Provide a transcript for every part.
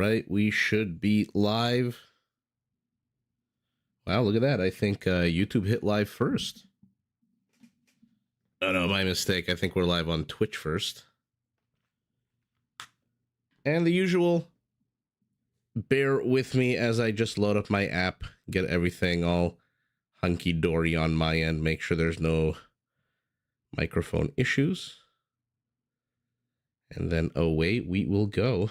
right, we should be live. Wow, look at that. I think YouTube hit live first. Oh no, my mistake. I think we're live on Twitch first. And the usual, bear with me as I just load up my app, get everything all hunky-dory on my end, make sure there's no microphone issues. And then away we will go.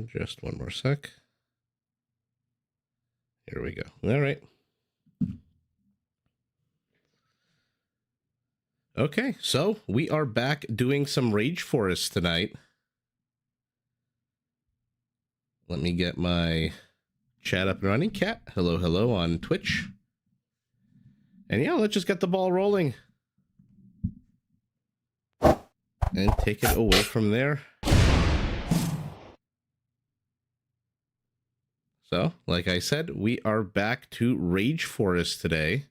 Just one more sec. Here we go. All right. Okay, so we are back doing some Rage Forest tonight. Let me get my chat up and running. Cat, hello, hello on Twitch. And yeah, let's just get the ball rolling. And take it away from there. So, like I said, we are back to Rage Forest today.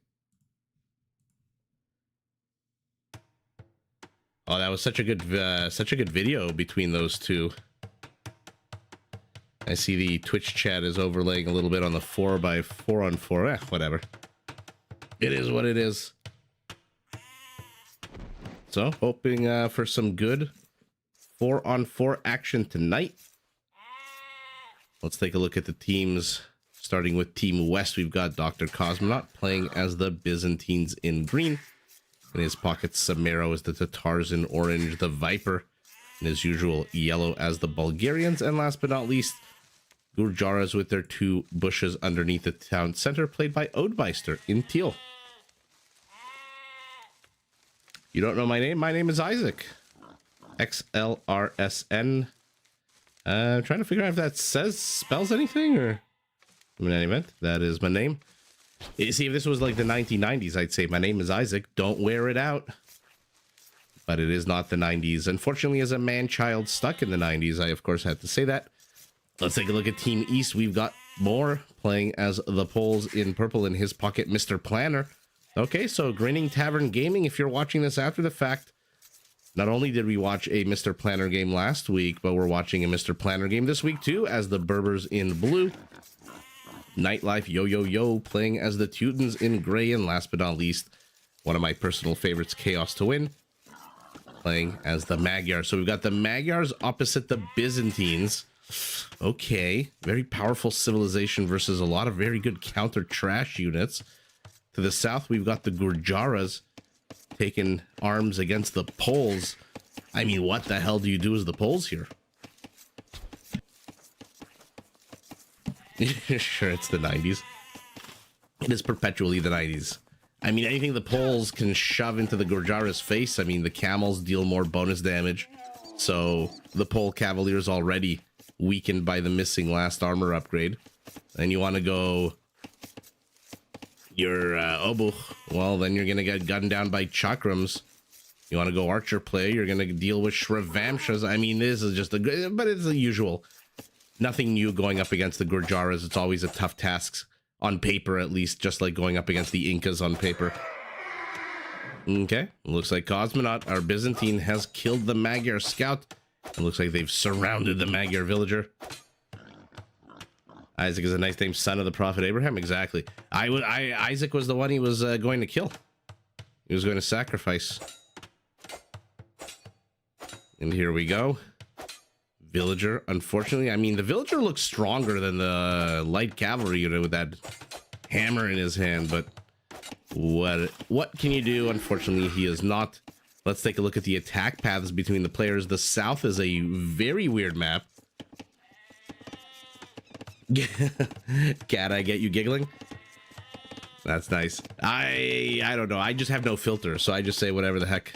Oh, that was such a good video between those two. I see the Twitch chat is overlaying a little bit on the 4x4 on 4. Whatever. It is what it is. So, hoping for some good 4-on-4 action tonight. Let's take a look at the teams. Starting with Team West, we've got Dr. Cosmonaut playing as the Byzantines in green. In his pockets, Samaro is the Tatars in orange, the Viper in his usual yellow as the Bulgarians. And last but not least, Gurjaras with their two bushes underneath the town center, played by Odemeister in teal. You don't know my name? My name is Isaac. XLRSN. I'm trying to figure out if that spells anything, or in any event, that is my name. You see, if this was like the 1990s, I'd say my name is Isaac. Don't wear it out. But it is not the 90s. Unfortunately, as a man-child stuck in the 90s, I of course had to say that. Let's take a look at Team East. We've got Moore playing as the Poles in purple, in his pocket, Mr. Planner. Okay, so Grinning Tavern Gaming, if you're watching this after the fact, not only did we watch a Mr. Planner game last week, but we're watching a Mr. Planner game this week too, as the Berbers in blue. Nightlife Yo Yo Yo playing as the Teutons in gray, and last but not least, one of my personal favorites, Chaos to Win, playing as the Magyars. So we've got the Magyars opposite the Byzantines. Okay, very powerful civilization versus a lot of very good counter trash units. To the south, we've got the Gurjaras taking arms against the Poles. I mean, what the hell do you do as the Poles here? Sure, it's the 90s. It is perpetually the 90s. I mean, anything the Poles can shove into the Gurjara's face. I mean, the camels deal more bonus damage. So the Pole Cavaliers already weakened by the missing last armor upgrade. And you want to go your Obuch, well, then you're going to get gunned down by Chakrams. You want to go Archer play, you're going to deal with Shrevamshas. I mean, this is just but it's the usual. Nothing new going up against the Gurjaras. It's always a tough task, on paper at least, just like going up against the Incas on paper. Okay, looks like Cosmonaut, our Byzantine, has killed the Magyar scout. It looks like they've surrounded the Magyar villager. Isaac is a nice name, son of the Prophet Abraham. Exactly. Isaac was the one he was going to kill. He was going to sacrifice. And here we go. Villager, unfortunately. I mean, the villager looks stronger than the light cavalry unit with that hammer in his hand, but what can you do? Unfortunately, he is not. Let's take a look at the attack paths between the players. The south is a very weird map. Cat, I get you giggling. That's nice. I don't know. I just have no filter, so I just say whatever the heck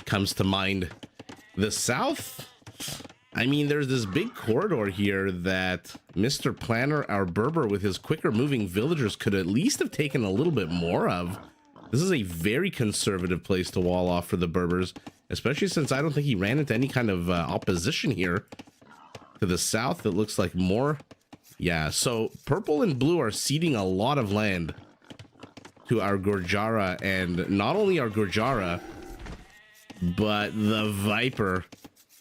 comes to mind. The south, I mean, there's this big corridor here that Mr. Planner, our Berber, with his quicker moving villagers, could at least have taken a little bit more of. This is a very conservative place to wall off for the Berbers, especially since I don't think he ran into any kind of opposition here. To the south, it looks like more. Yeah, so purple and blue are ceding a lot of land to our Gurjara, and not only our Gurjara, but the Viper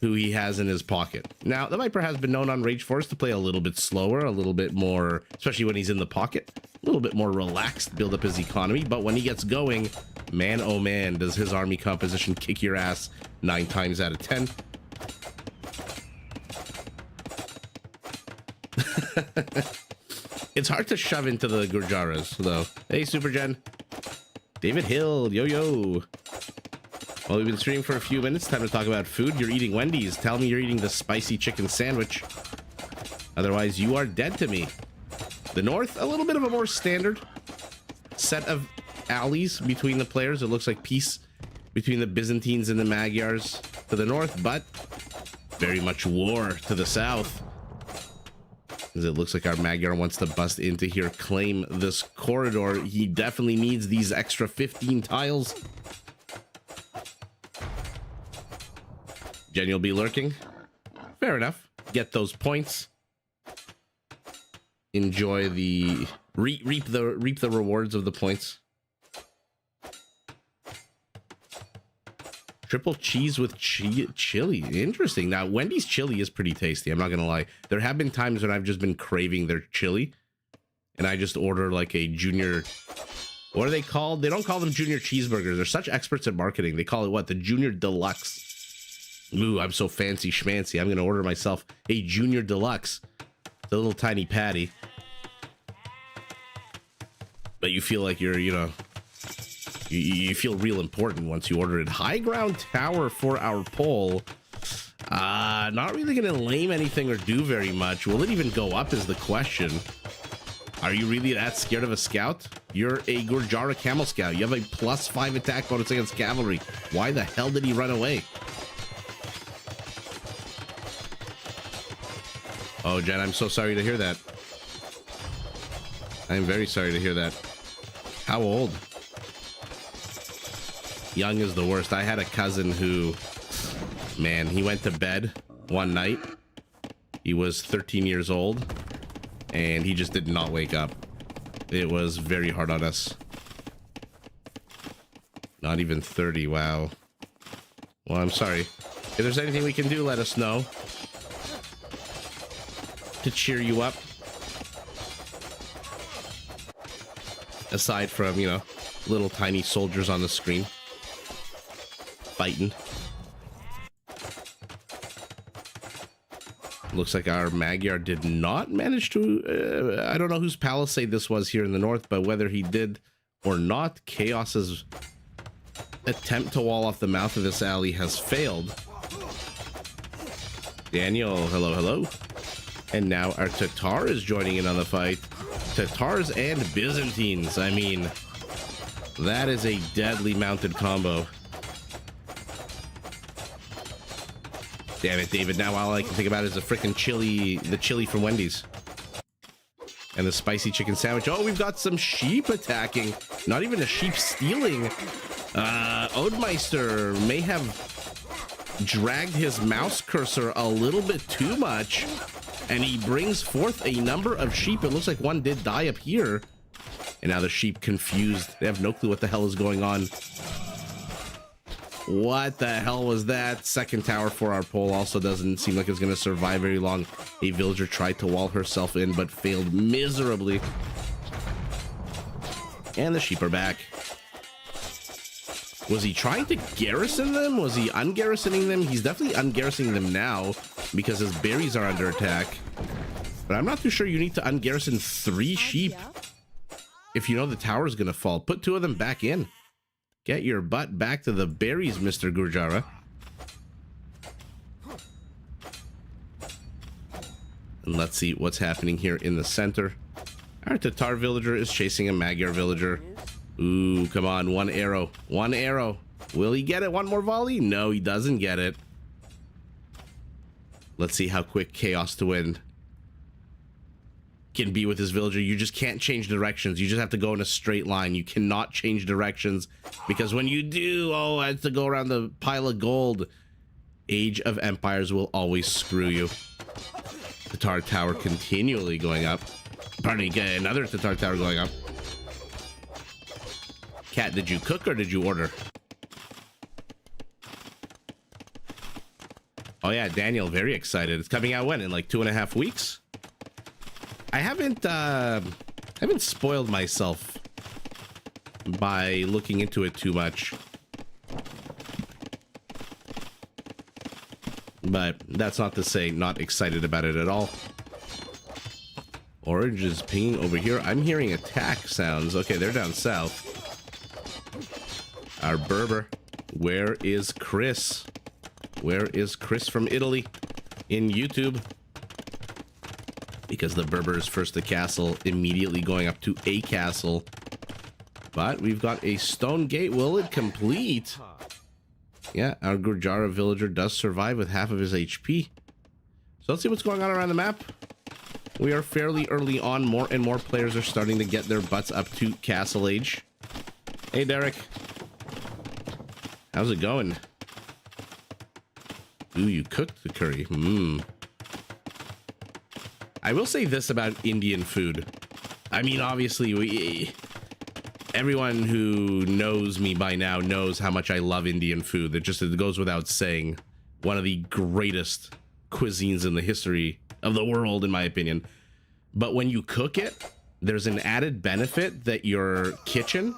who he has in his pocket. Now, the Viper has been known on Rage Force to play a little bit slower, a little bit more, especially when he's in the pocket, a little bit more relaxed, build up his economy. But when he gets going, man, oh man, does his army composition kick your ass 9 times out of 10. It's hard to shove into the Gurjaras, though. Hey, Super Gen. David Hill, yo. Well, we've been streaming for a few minutes. Time to talk about food. You're eating Wendy's. Tell me you're eating the spicy chicken sandwich. Otherwise, you are dead to me. The North, a little bit of a more standard set of alleys between the players. It looks like peace between the Byzantines and the Magyars to the north, but very much war to the south. As it looks like our Magyar wants to bust into here, claim this corridor. He definitely needs these extra 15 tiles. Jen, you'll be lurking. Fair enough. Get those points. Enjoy the reap the rewards of the points. Triple cheese with chili. Interesting. Now, Wendy's chili is pretty tasty. I'm not going to lie. There have been times when I've just been craving their chili. And I just order like a junior... What are they called? They don't call them junior cheeseburgers. They're such experts at marketing. They call it what? The junior deluxe. Ooh, I'm so fancy schmancy. I'm going to order myself a junior deluxe. It's a little tiny patty. But you feel like you're, you know... You feel real important once you order it. High ground tower for our poll. Not really going to lame anything or do very much. Will it even go up is the question. Are you really that scared of a scout? You're a Gurjara camel scout. You have a +5 attack bonus against cavalry. Why the hell did he run away? Oh, Jen, I'm so sorry to hear that. I'm very sorry to hear that. How old? Young is the worst. I had a cousin who, man, he went to bed one night. He was 13 years old and he just did not wake up. It was very hard on us. Not even 30. Wow. Well, I'm sorry. If there's anything we can do, let us know to cheer you up. Aside from, you know, little tiny soldiers on the screen fighting. Looks like our Magyar did not manage to... I don't know whose palisade this was here in the north, but whether he did or not, Chaos's attempt to wall off the mouth of this alley has failed. Daniel, hello. And now our Tatar is joining in on the fight. Tatars and Byzantines. I mean, that is a deadly mounted combo. Damn it, David. Now all I can think about is the freaking chili, the chili from Wendy's. And the spicy chicken sandwich. Oh, we've got some sheep attacking. Not even a sheep stealing. Odemeister may have dragged his mouse cursor a little bit too much. And he brings forth a number of sheep. It looks like one did die up here. And now the sheep confused. They have no clue what the hell is going on. What the hell was that? Second tower for our pole also doesn't seem like it's going to survive very long. A villager tried to wall herself in, but failed miserably. And the sheep are back. Was he trying to garrison them? Was he ungarrisoning them? He's definitely ungarrisoning them now because his berries are under attack. But I'm not too sure you need to ungarrison 3 sheep if you know the tower is going to fall. Put 2 of them back in. Get your butt back to the berries, Mr. Gurjara. And let's see what's happening here in the center. Our Tatar villager is chasing a Magyar villager. Ooh, come on. 1 arrow. 1 arrow. Will he get it? 1 more volley? No, he doesn't get it. Let's see how quick Chaos to win can be with his villager. You just can't change directions. You just have to go in a straight line. You cannot change directions because when you do, oh, I have to go around the pile of gold. Age of Empires will always screw you. Tatar tower continually going up. Pardon me, another Tatar tower going up. Cat, did you cook or did you order? Oh yeah, Daniel, very excited. It's coming out when? In like 2.5 weeks? I haven't spoiled myself by looking into it too much. But that's not to say not excited about it at all. Orange is pinging over here. I'm hearing attack sounds. Okay, they're down south. Our Berber. Where is Chris? Where is Chris from Italy in YouTube? Because the Berber is first to castle, immediately going up to a castle. But we've got a stone gate. Will it complete? Yeah, our Gurjara villager does survive with half of his HP. So let's see what's going on around the map. We are fairly early on. More and more players are starting to get their butts up to castle age. Hey, Derek. How's it going? Ooh, you cooked the curry. I will say this about Indian food. I mean, obviously, everyone who knows me by now knows how much I love Indian food. It goes without saying. One of the greatest cuisines in the history of the world, in my opinion. But when you cook it, there's an added benefit that your kitchen,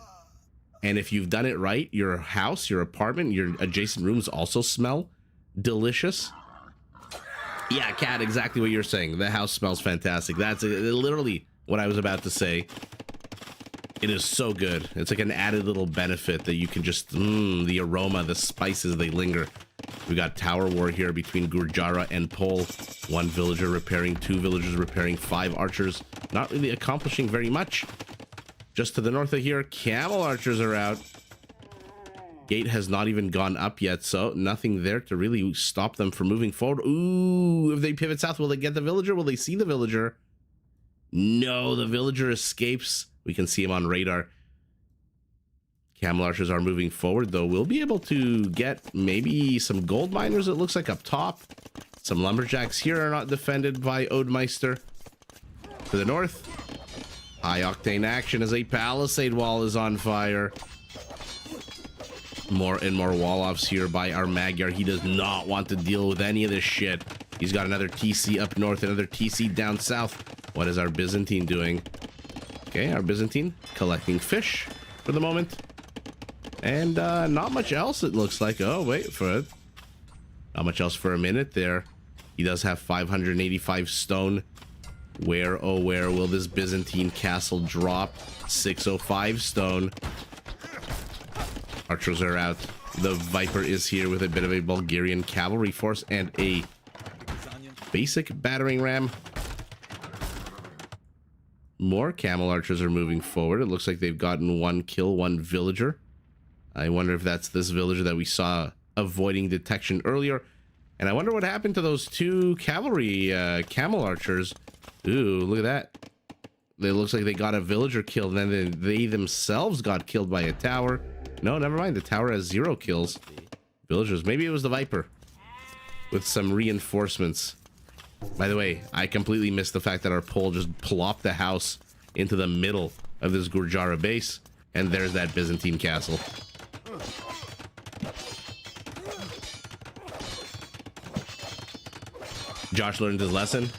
and if you've done it right, your house, your apartment, your adjacent rooms also smell delicious. Yeah, Kat, exactly what you're saying. The house smells fantastic. That's literally what I was about to say. It is so good. It's like an added little benefit that you can just, the aroma, the spices, they linger. We got tower war here between Gurjara and Pole. 1 villager repairing, 2 villagers repairing, 5 archers. Not really accomplishing very much. Just to the north of here, camel archers are out. Gate has not even gone up yet, so nothing there to really stop them from moving forward. Ooh, if they pivot south, will they get the villager? Will they see the villager? No, the villager escapes. We can see him on radar. Camel archers are moving forward, though. We'll be able to get maybe some gold miners, it looks like, up top. Some lumberjacks here are not defended by Odemeister. To the north, high octane action as a palisade wall is on fire. More and more wall-offs here by our Magyar. He does not want to deal with any of this shit. He's got another TC up north, another TC down south. What is our Byzantine doing? Okay, our Byzantine collecting fish for the moment. And not much else, it looks like. Oh, wait for it. Not much else for a minute there. He does have 585 stone. Where, oh, where will this Byzantine castle drop? 605 stone. Archers are out. The Viper is here with a bit of a Bulgarian cavalry force and a basic battering ram. More camel archers are moving forward. It looks like they've gotten 1 kill, 1 villager. I wonder if that's this villager that we saw avoiding detection earlier. And I wonder what happened to those 2 cavalry camel archers. Ooh, look at that. It looks like they got a villager killed, and then they themselves got killed by a tower. No, never mind. The tower has 0 kills. Villagers. Maybe it was the Viper with some reinforcements. By the way, I completely missed the fact that our Pole just plopped the house into the middle of this Gurjara base. And there's that Byzantine castle. Josh learned his lesson.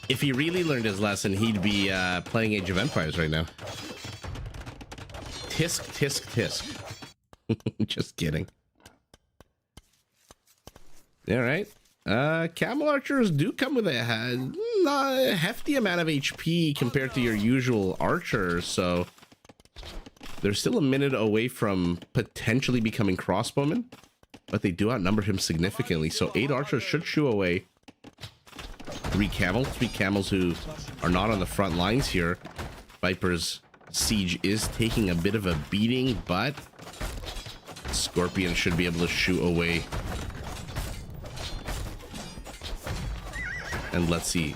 If he really learned his lesson, he'd be playing Age of Empires right now. Tisk, tisk, tisk. Just kidding. All right. Camel archers do come with a hefty amount of HP compared to your usual archer, so they're still a minute away from potentially becoming crossbowmen, but they do outnumber him significantly, so 8 archers should shoo away 3 camels who are not on the front lines here. Viper's siege is taking a bit of a beating, but Scorpion should be able to shoo away. And let's see,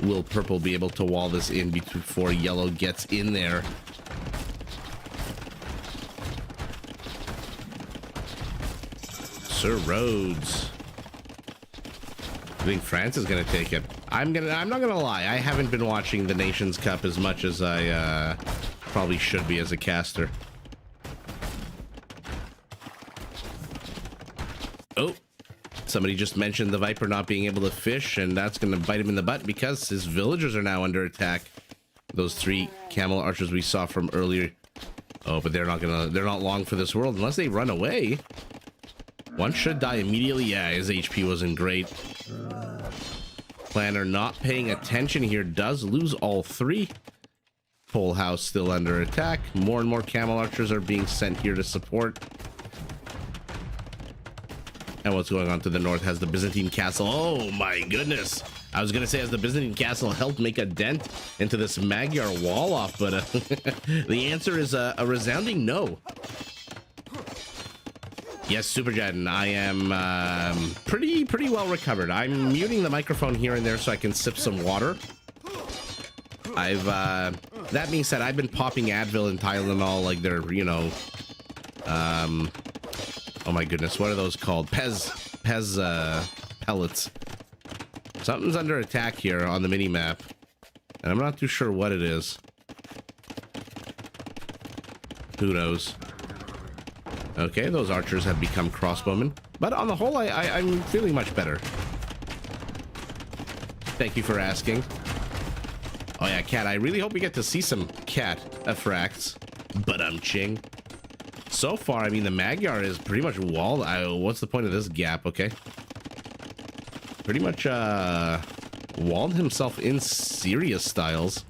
will Purple be able to wall this in before Yellow gets in there? Sir Rhodes. I think France is gonna take it. I'm not gonna lie, I haven't been watching the Nations Cup as much as I probably should be as a caster. Oh, Somebody just mentioned the Viper not being able to fish, and that's going to bite him in the butt because his villagers are now under attack. Those 3 camel archers we saw from earlier. Oh, but they're not long for this world unless they run away. One should die immediately. Yeah, his HP wasn't great. Planner not paying attention here does lose all 3. Pole house still under attack. More and more camel archers are being sent here to support. And what's going on to the north has the Byzantine castle. Oh my goodness. I was going to say, has the Byzantine castle helped make a dent into this Magyar wall off, but the answer is a resounding no. Yes, Superjet, and I am pretty well recovered. I'm muting the microphone here and there so I can sip some water. That being said, I've been popping Advil and Tylenol like they're, you know, oh my goodness, what are those called? Pez pellets. Something's under attack here on the mini-map, and I'm not too sure what it is. Who knows? Okay, those archers have become crossbowmen, but on the whole, I'm feeling much better. Thank you for asking. Oh yeah, cat, I really hope we get to see some cat effracts, but I'm ching. So far, I mean, the Magyar is pretty much walled. What's the point of this gap? Okay. Pretty much walled himself in serious styles.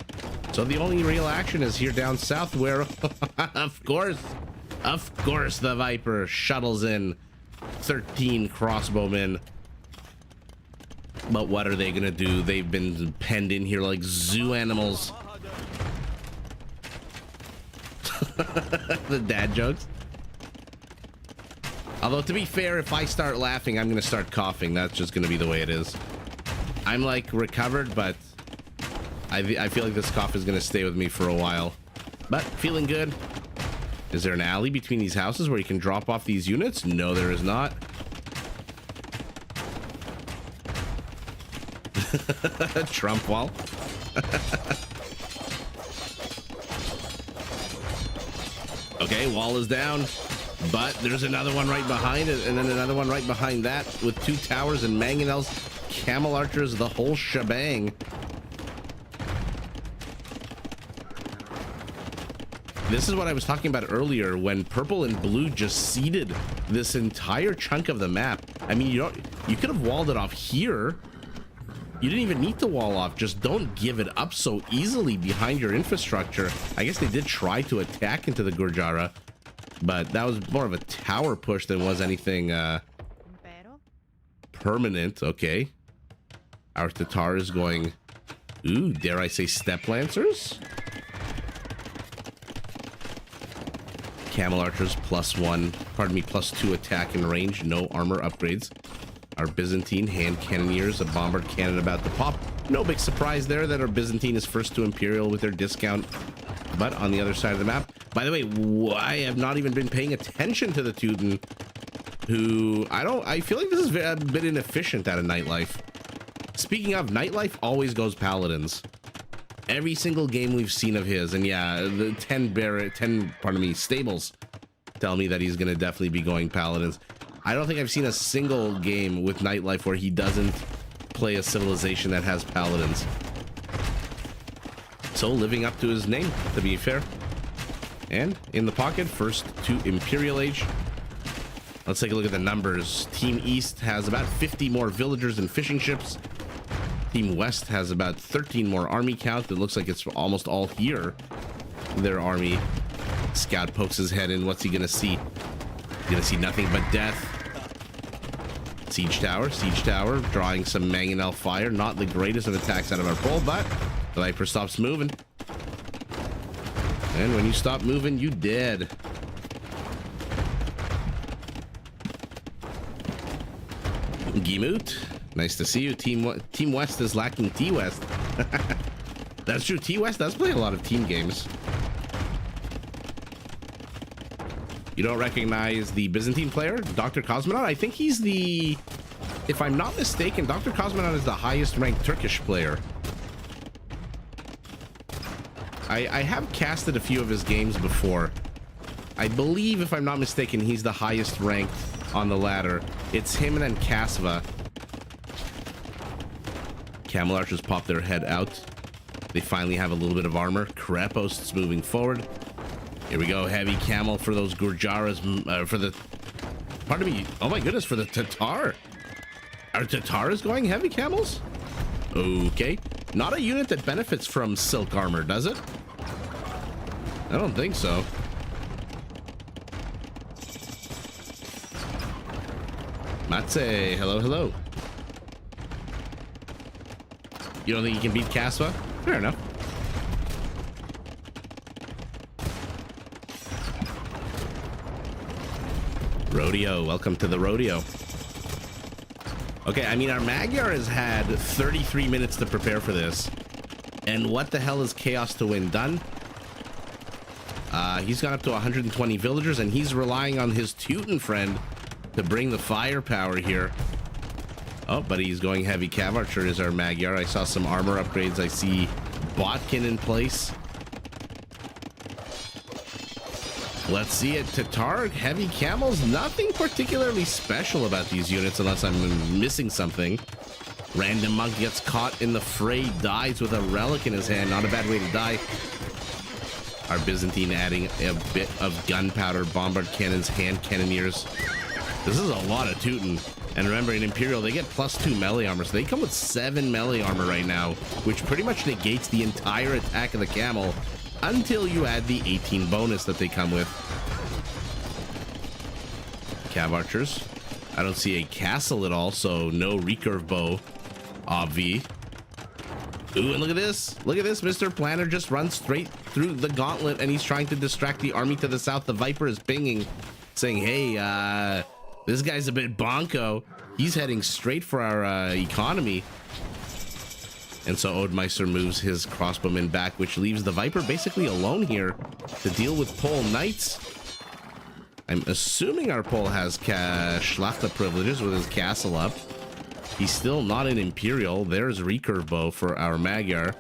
So the only real action is here down south where, of course, the Viper shuttles in 13 crossbowmen. But what are they going to do? They've been penned in here like zoo animals. The dad jokes. Although, to be fair, if I start laughing, I'm going to start coughing. That's just going to be the way it is. I'm, like, recovered, but I feel like this cough is going to stay with me for a while. But feeling good. Is there an alley between these houses where you can drop off these units? No, there is not. Trump wall. Okay, wall is down. But there's another one right behind it, and then another one right behind that with 2 towers and mangonels, camel archers, the whole shebang. This is what I was talking about earlier when purple and blue just ceded this entire chunk of the map. I mean, you could have walled it off here. You didn't even need to wall off. Just don't give it up so easily behind your infrastructure. I guess they did try to attack into the Gurjara, but that was more of a tower push than was anything permanent. Okay. Our Tatar is going, ooh, dare I say step lancers? Camel archers +2 attack and range, no armor upgrades. Our Byzantine hand cannoneers, a bombard cannon about to pop. No big surprise there that our Byzantine is first to Imperial with their discount. But on the other side of the map, by the way, I have not even been paying attention to the Teuton, who I feel like this is a bit inefficient out of Nightlife. Speaking of, Nightlife always goes Paladins. Every single game we've seen of his, and yeah, the 10 stables tell me that he's going to definitely be going Paladins. I don't think I've seen a single game with Nightlife where he doesn't play a civilization that has Paladins. So living up to his name, to be fair. And in the pocket, first to Imperial Age. Let's take a look at the numbers. Team East has about 50 more villagers and fishing ships. Team West has about 13 more army count. It looks like it's almost all here. Their army. Scout pokes his head in. What's he gonna see? He's gonna see nothing but death. Siege tower, drawing some mangonel fire. Not the greatest of attacks out of our pole, but the Viper stops moving. And when you stop moving, you dead. Gimut, nice to see you. Team West is lacking T-West. That's true. T-West does play a lot of team games. You don't recognize the Byzantine player, Dr. Cosmonaut? I think he's the... If I'm not mistaken, Dr. Cosmonaut is the highest ranked Turkish player. I have casted a few of his games before. I believe, if I'm not mistaken, he's the highest ranked on the ladder. It's him and then Casva. Camel Archers pop their head out. They finally have a little bit of armor. Krepos moving forward. Here we go. Heavy camel for those Gurjaras. For the... Pardon me. Oh my goodness, for the Tatar. Are Tatars going heavy camels? Okay. Not a unit that benefits from silk armor, does it? I don't think so. Matse, hello, hello. You don't think you can beat Casva? Fair enough. Rodeo, welcome to the rodeo. Okay, I mean, our Magyar has had 33 minutes to prepare for this. And what the hell is Chaos to Win done? He's gone up to 120 villagers, and he's relying on his Teuton friend to bring the firepower here. Oh, but he's going heavy cav archer is our Magyar. I saw some armor upgrades. I see Botkin in place. Let's see it. Tatar, heavy camels. Nothing particularly special about these units unless I'm missing something. Random monk gets caught in the fray, dies with a relic in his hand. Not a bad way to die. Our Byzantine adding a bit of gunpowder, bombard cannons, hand cannoneers. This is a lot of Teuton. And remember, in Imperial, they get +2 melee armor. So they come with 7 melee armor right now, which pretty much negates the entire attack of the camel until you add the 18 bonus that they come with. Cav archers. I don't see a castle at all, so no recurve bow. Obvi. Ooh, and look at this. Look at this. Mr. Planner just runs straight through the gauntlet, and he's trying to distract the army to the south. The Viper is pinging, saying, hey, this guy's a bit bonko. He's heading straight for our economy. And so Odemeister moves his crossbowmen back, which leaves the Viper basically alone here to deal with Pole Knights. I'm assuming our Pole has Schlachta privileges with his castle up. He's still not in Imperial. There's recurve bow for our Magyar.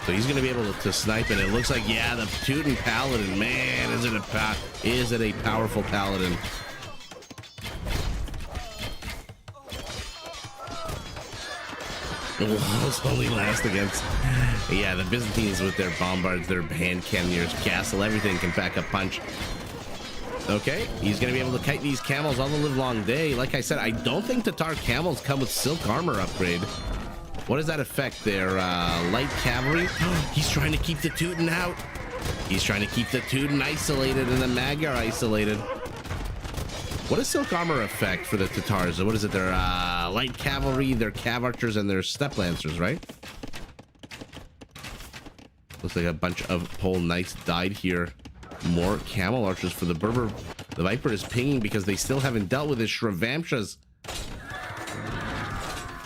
So he's going to be able to snipe, and it looks like, yeah, the Teuton Paladin. Man, is it a powerful Paladin. The walls only last against... Yeah, the Byzantines with their bombards, their hand cannoneers, castle, everything can pack a punch. Okay, he's going to be able to kite these camels all the live long day. Like I said, I don't think Tatar camels come with silk armor upgrade. What does that affect? Their light cavalry? He's trying to keep the Teuton out. He's trying to keep the Teuton isolated and the Magyar isolated. What does silk armor affect for the Tatars? What is it? Their light cavalry, their cav archers, and their steppe lancers, right? Looks like a bunch of Pole Knights died here. More camel archers for the Berber. The Viper is pinging because they still haven't dealt with his Shrevamshas.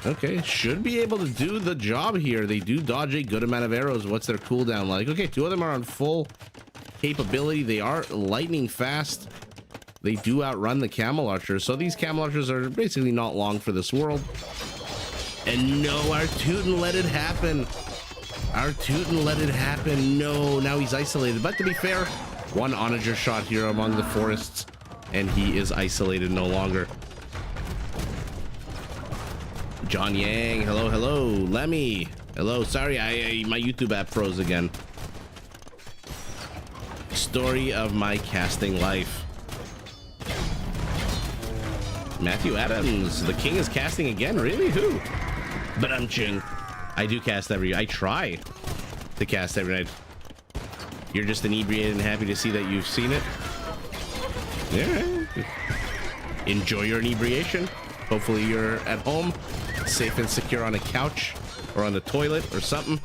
Okay, should be able to do the job here. They do dodge a good amount of arrows. What's their cooldown like? Okay, 2 of them are on full capability. They are lightning fast. They do outrun the camel archers. So these camel archers are basically not long for this world. And no, our Teuton let it happen. Our Teuton let it happen. No, now he's isolated. But to be fair, one onager shot here among the forests, and he is isolated no longer. John Yang, hello, hello. Lemmy, hello. Sorry, my YouTube app froze again. Story of my casting life. Matthew Adams, the king is casting again. Really? Who? But I'm Ching. I do cast I try to cast every night. You're just inebriated and happy to see that you've seen it. Yeah. Enjoy your inebriation. Hopefully you're at home, safe and secure on a couch or on the toilet or something.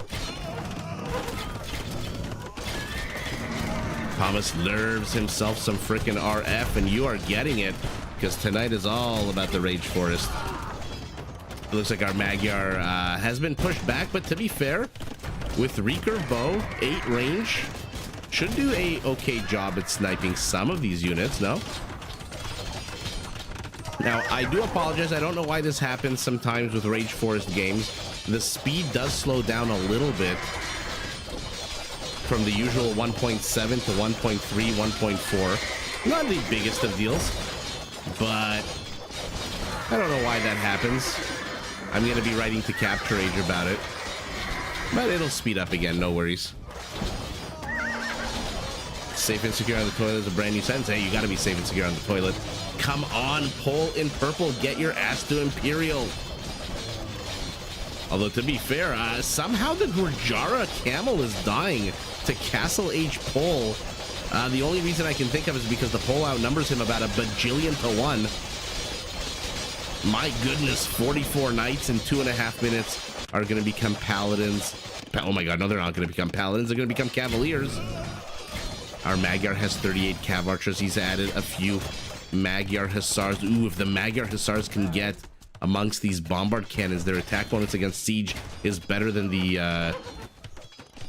Thomas nerves himself some freaking RF, and you are getting it because tonight is all about the Rage Forest. It looks like our Magyar has been pushed back, but to be fair, with recurve bow, 8 range, should do a okay job at sniping some of these units, no? Now, I do apologize. I don't know why this happens sometimes with Rage Forest games. The speed does slow down a little bit from the usual 1.7 to 1.3, 1.4. Not the biggest of deals. but I don't know why that happens. I'm going to be writing to Capture Age about it, but it'll speed up again, no worries. Safe and secure on the toilet is a brand new sentence. Hey, you got to be safe and secure on the toilet. Come on, Pole in purple, get your ass to Imperial. Although, to be fair, somehow the Gurjara camel is dying to Castle Age Pole. The only reason I can think of is because the Pole outnumbers him about a bajillion to 1. My goodness, 44 knights in 2.5 minutes are going to become paladins. Oh my god, no, they're not going to become paladins. They're going to become cavaliers. Our Magyar has 38 cav archers. He's added a few Magyar hussars. Ooh, if the Magyar hussars can get amongst these bombard cannons, their attack bonus against siege is better than the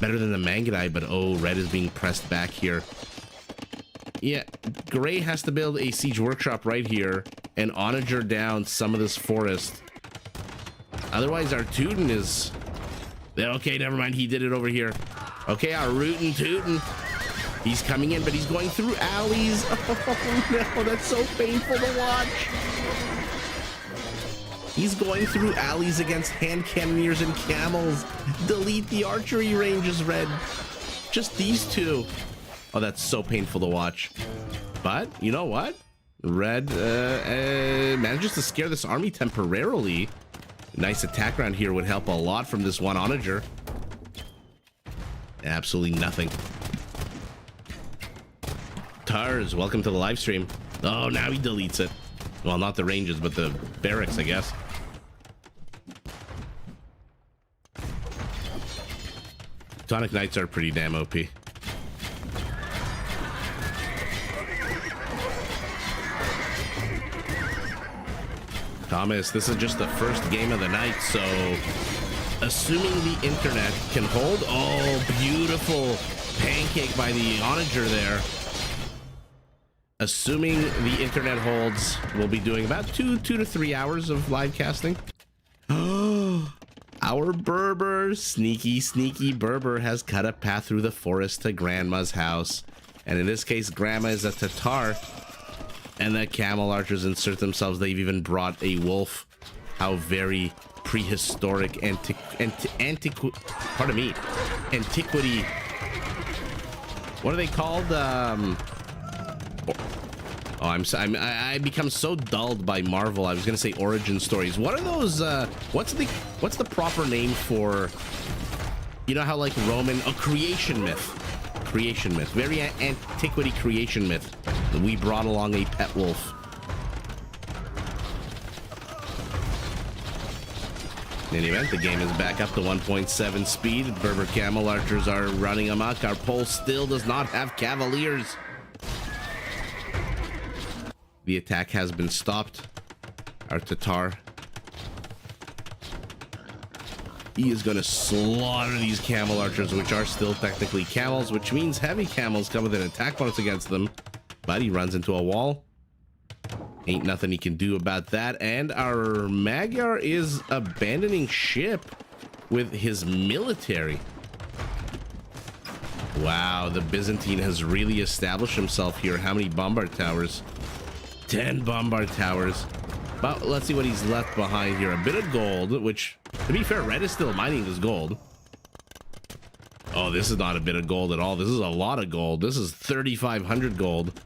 Mangudai. But oh, red is being pressed back here. Yeah, gray has to build a siege workshop right here and onager down some of this forest. Otherwise, our Tootin is... Okay, never mind. He did it over here. Okay, our Rootin' Tootin'. He's coming in, but he's going through alleys. Oh, no, that's so painful to watch. He's going through alleys against hand cannoneers and camels. Delete the archery ranges, red. Just these two. Oh, that's so painful to watch. But you know what? Red manages to scare this army temporarily. Nice attack round here would help a lot from this one onager. Absolutely nothing. Tars, welcome to the live stream. Oh, now he deletes it. Well, not the ranges, but the barracks, I guess. Tonic Knights are pretty damn OP. Thomas, this is just the first game of the night, so assuming the internet can hold. Oh, beautiful pancake by the onager there. Assuming the internet holds, we'll be doing about 2 to 3 hours of live casting. Our Berber, sneaky Berber, has cut a path through the forest to Grandma's house. And in this case, Grandma is a Tatar. And the camel archers insert themselves. They've even brought a wolf. How very prehistoric, antiquity. What are they called? I become so dulled by Marvel. I was gonna say origin stories. What are those? What's the proper name for? You know how like Roman creation myth. Creation myth, very antiquity creation myth. We brought along a pet wolf. In any event, the game is back up to 1.7 speed. Berber camel archers are running amok. Our pole still does not have cavaliers. The attack has been stopped. Our Tatar, he is going to slaughter these camel archers, which are still technically camels, which means heavy camels come with an attack bonus against them. But he runs into a wall. Ain't nothing he can do about that. And our Magyar is abandoning ship with his military. Wow, the Byzantine has really established himself here. How many bombard towers? 10 bombard towers. But let's see what he's left behind here. A bit of gold, which, to be fair, red is still mining this gold. Oh, this is not a bit of gold at all. This is a lot of gold. This is 3,500 gold.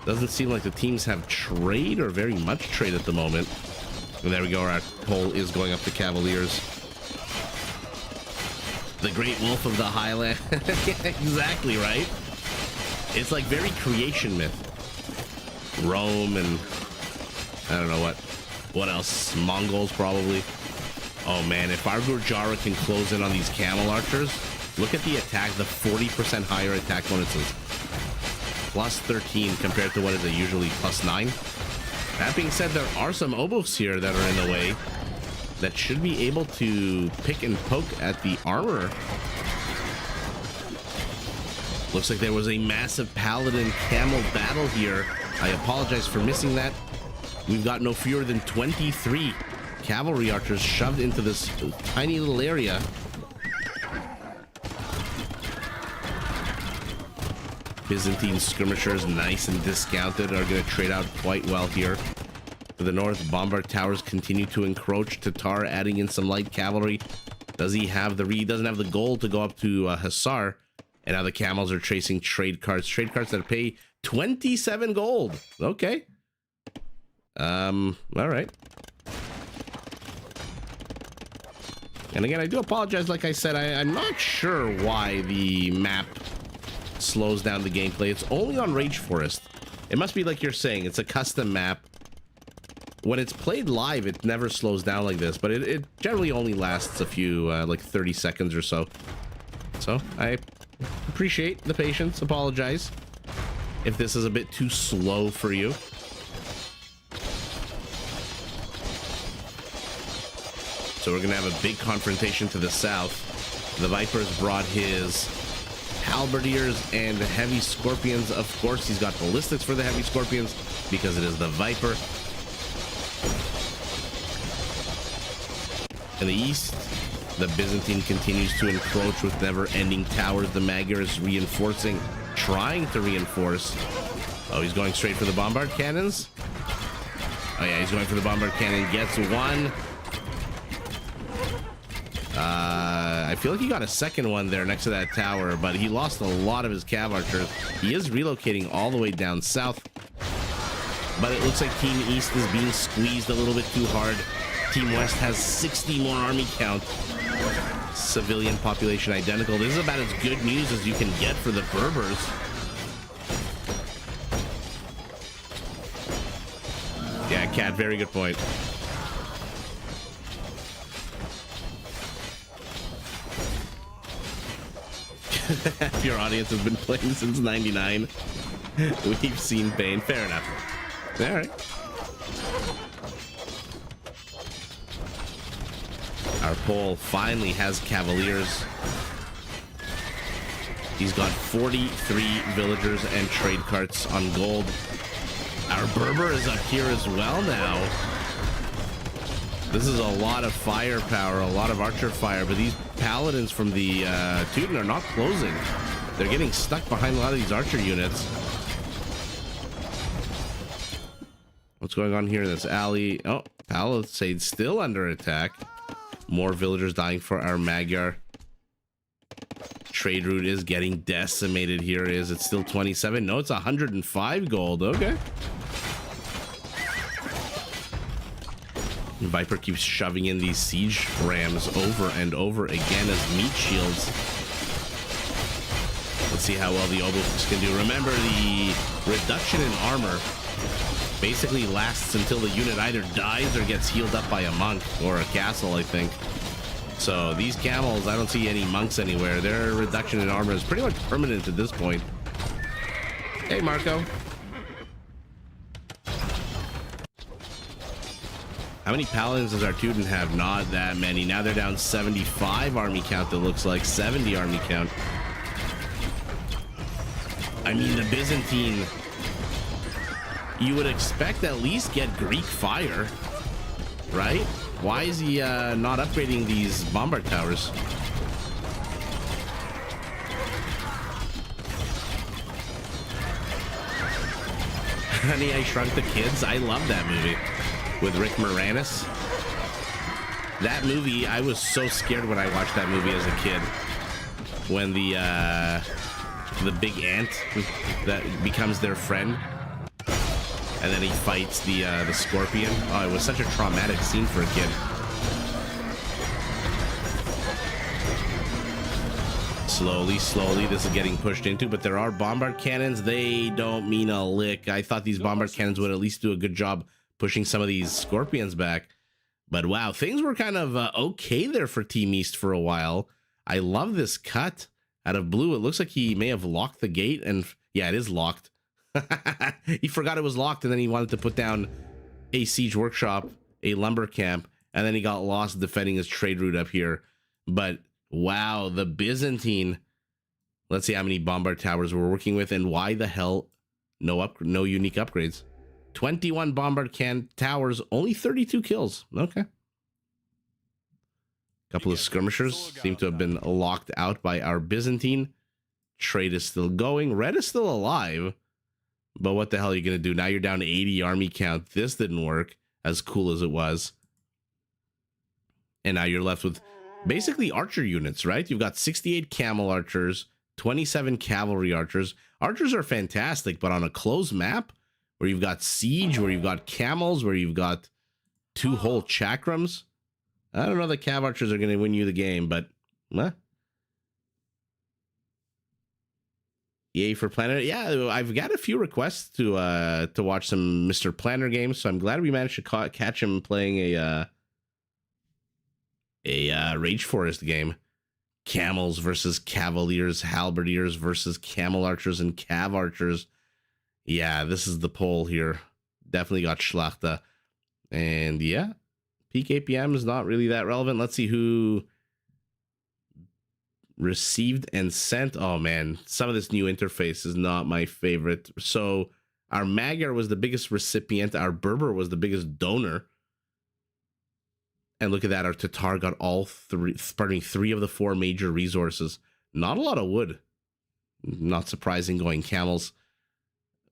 Doesn't seem like the teams have trade or very much trade at the moment. And there we go. Our pole is going up to Cavaliers. The Great Wolf of the Highland. Exactly, right? It's like very creation myth. Rome and I don't know what else. Mongols probably. Oh man, if our Gurjara can close in on these camel archers, look at the attack, the 40% higher attack bonuses. Plus 13 compared to what is it usually plus 9. That being said, there are some obos here that are in the way that should be able to pick and poke at the armor. Looks like there was a massive paladin camel battle here. I apologize for missing that. We've got no fewer than 23 cavalry archers shoved into this tiny little area. Byzantine skirmishers, nice and discounted, are going to trade out quite well here. To the north, bombard towers continue to encroach. Tatar adding in some light cavalry. Does he have the doesn't have the gold to go up to Hussar. And now the camels are chasing trade carts. Trade carts that pay 27 gold. Okay. All right. And again, I do apologize. Like I said, I'm not sure why the map slows down the gameplay. It's only on Rage Forest. It must be like you're saying. It's a custom map. When it's played live, it never slows down like this. But it generally only lasts a few, like 30 seconds or so. So, I appreciate the patience. Apologize if this is a bit too slow for you. So we're gonna have a big confrontation to the south. The Viper's brought his halberdiers and heavy scorpions. Of course, he's got ballistics for the heavy scorpions because it is the Viper. In the east, the Byzantine continues to encroach with never-ending towers. The Magyar is reinforcing, trying to reinforce. Oh, he's going straight for the bombard cannons. Oh yeah, he's going for the bombard cannon. Gets one. I feel like he got a second one there next to that tower, but he lost a lot of his cav archers. He is relocating all the way down south, but it looks like Team East is being squeezed a little bit too hard. Team West has 60 more army count. Civilian population identical. This is about as good news as you can get for the Berbers. Yeah, Cat, very good point. Your audience has been playing since 99. We've seen pain. Fair enough. All right. Our Pole finally has Cavaliers. He's got 43 villagers and trade carts on gold. Our Berber is up here as well now. This is a lot of firepower, a lot of archer fire, but these paladins from the Teuton are not closing. They're getting stuck behind a lot of these archer units. What's going on here in this alley? Oh, Palisade still under attack. More villagers dying for our Magyar. Trade route is getting decimated here. Is it still 27? No, it's 105 gold. Okay. Viper keeps shoving in these siege rams over and over again as meat shields. Let's see how well the obelisks can do. Remember, the reduction in armor basically lasts until the unit either dies or gets healed up by a monk or a castle, I think. So these camels, I don't see any monks anywhere. Their reduction in armor is pretty much permanent at this point. Hey, Marco. How many paladins does our Teuton have? Not that many. Now they're down 75 army count. That looks like 70 army count. I mean, the Byzantine, you would expect at least get Greek fire, right? Why is he not upgrading these bombard towers? Honey, I Shrunk the Kids. I love that movie with Rick Moranis. That movie, I was so scared when I watched that movie as a kid. When the big ant that becomes their friend, and then he fights the scorpion. Oh, it was such a traumatic scene for a kid. Slowly, this is getting pushed into, but there are bombard cannons. They don't mean a lick. I thought these bombard cannons would at least do a good job pushing some of these scorpions back. But wow, things were kind of okay there for Team East for a while. I love this cut out of blue. It looks like he may have locked the gate, and yeah, it is locked. He forgot it was locked, and then he wanted to put down a siege workshop, a lumber camp, and then he got lost defending his trade route up here. But wow, the Byzantine. Let's see how many bombard towers we're working with, and why the hell no unique upgrades. 21 bombard towers, only 32 kills. Okay. Couple of skirmishers seem to have been locked out by our Byzantine. Trade is still going. Red is still alive. But what the hell are you going to do? Now you're down to 80 army count. This didn't work, as cool as it was. And now you're left with basically archer units, right? You've got 68 camel archers, 27 cavalry archers. Archers are fantastic, but on a closed map where you've got siege, where you've got camels, where you've got 2 whole chakrams, I don't know that cav archers are going to win you the game, but yay for Planner. Yeah, I've got a few requests to watch some Mr. Planner games, so I'm glad we managed to catch him playing a Rage Forest game. Camels versus cavaliers, halberdiers versus camel archers and cav archers. Yeah, this is the poll here. Definitely got Schlachter. And yeah, peak APM is not really that relevant. Let's see who received and sent. Oh man, some of this new interface is not my favorite. So our Magyar was the biggest recipient. Our Berber was the biggest donor. And look at that, our Tatar got all three of the 4 major resources. Not a lot of wood. Not surprising going camels.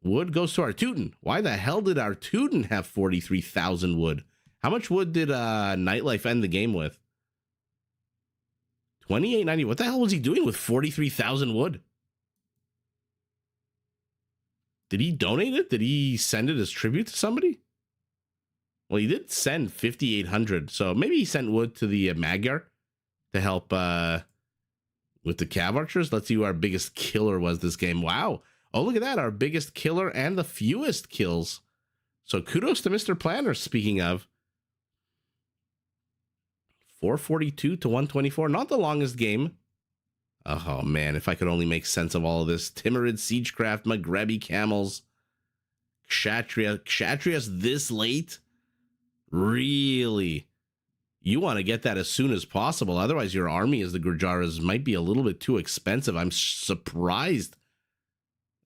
Wood goes to our Teuton. Why the hell did our Teuton have 43,000 wood? How much wood did Nightlife end the game with? 2890. What the hell was he doing with 43,000 wood? Did he donate it? Did he send it as tribute to somebody? Well, he did send 5,800, so maybe he sent wood to the Magyar to help with the cav archers. Let's see who our biggest killer was this game. Wow. Oh, look at that. Our biggest killer and the fewest kills. So kudos to Mr. Planner, speaking of. 442 to 124. Not the longest game. Oh, man. If I could only make sense of all of this. Timurid, Siegecraft, Maghrebi, Camels, Kshatriyas this late? Really? You want to get that as soon as possible. Otherwise, your army as the Gurjaras might be a little bit too expensive. I'm surprised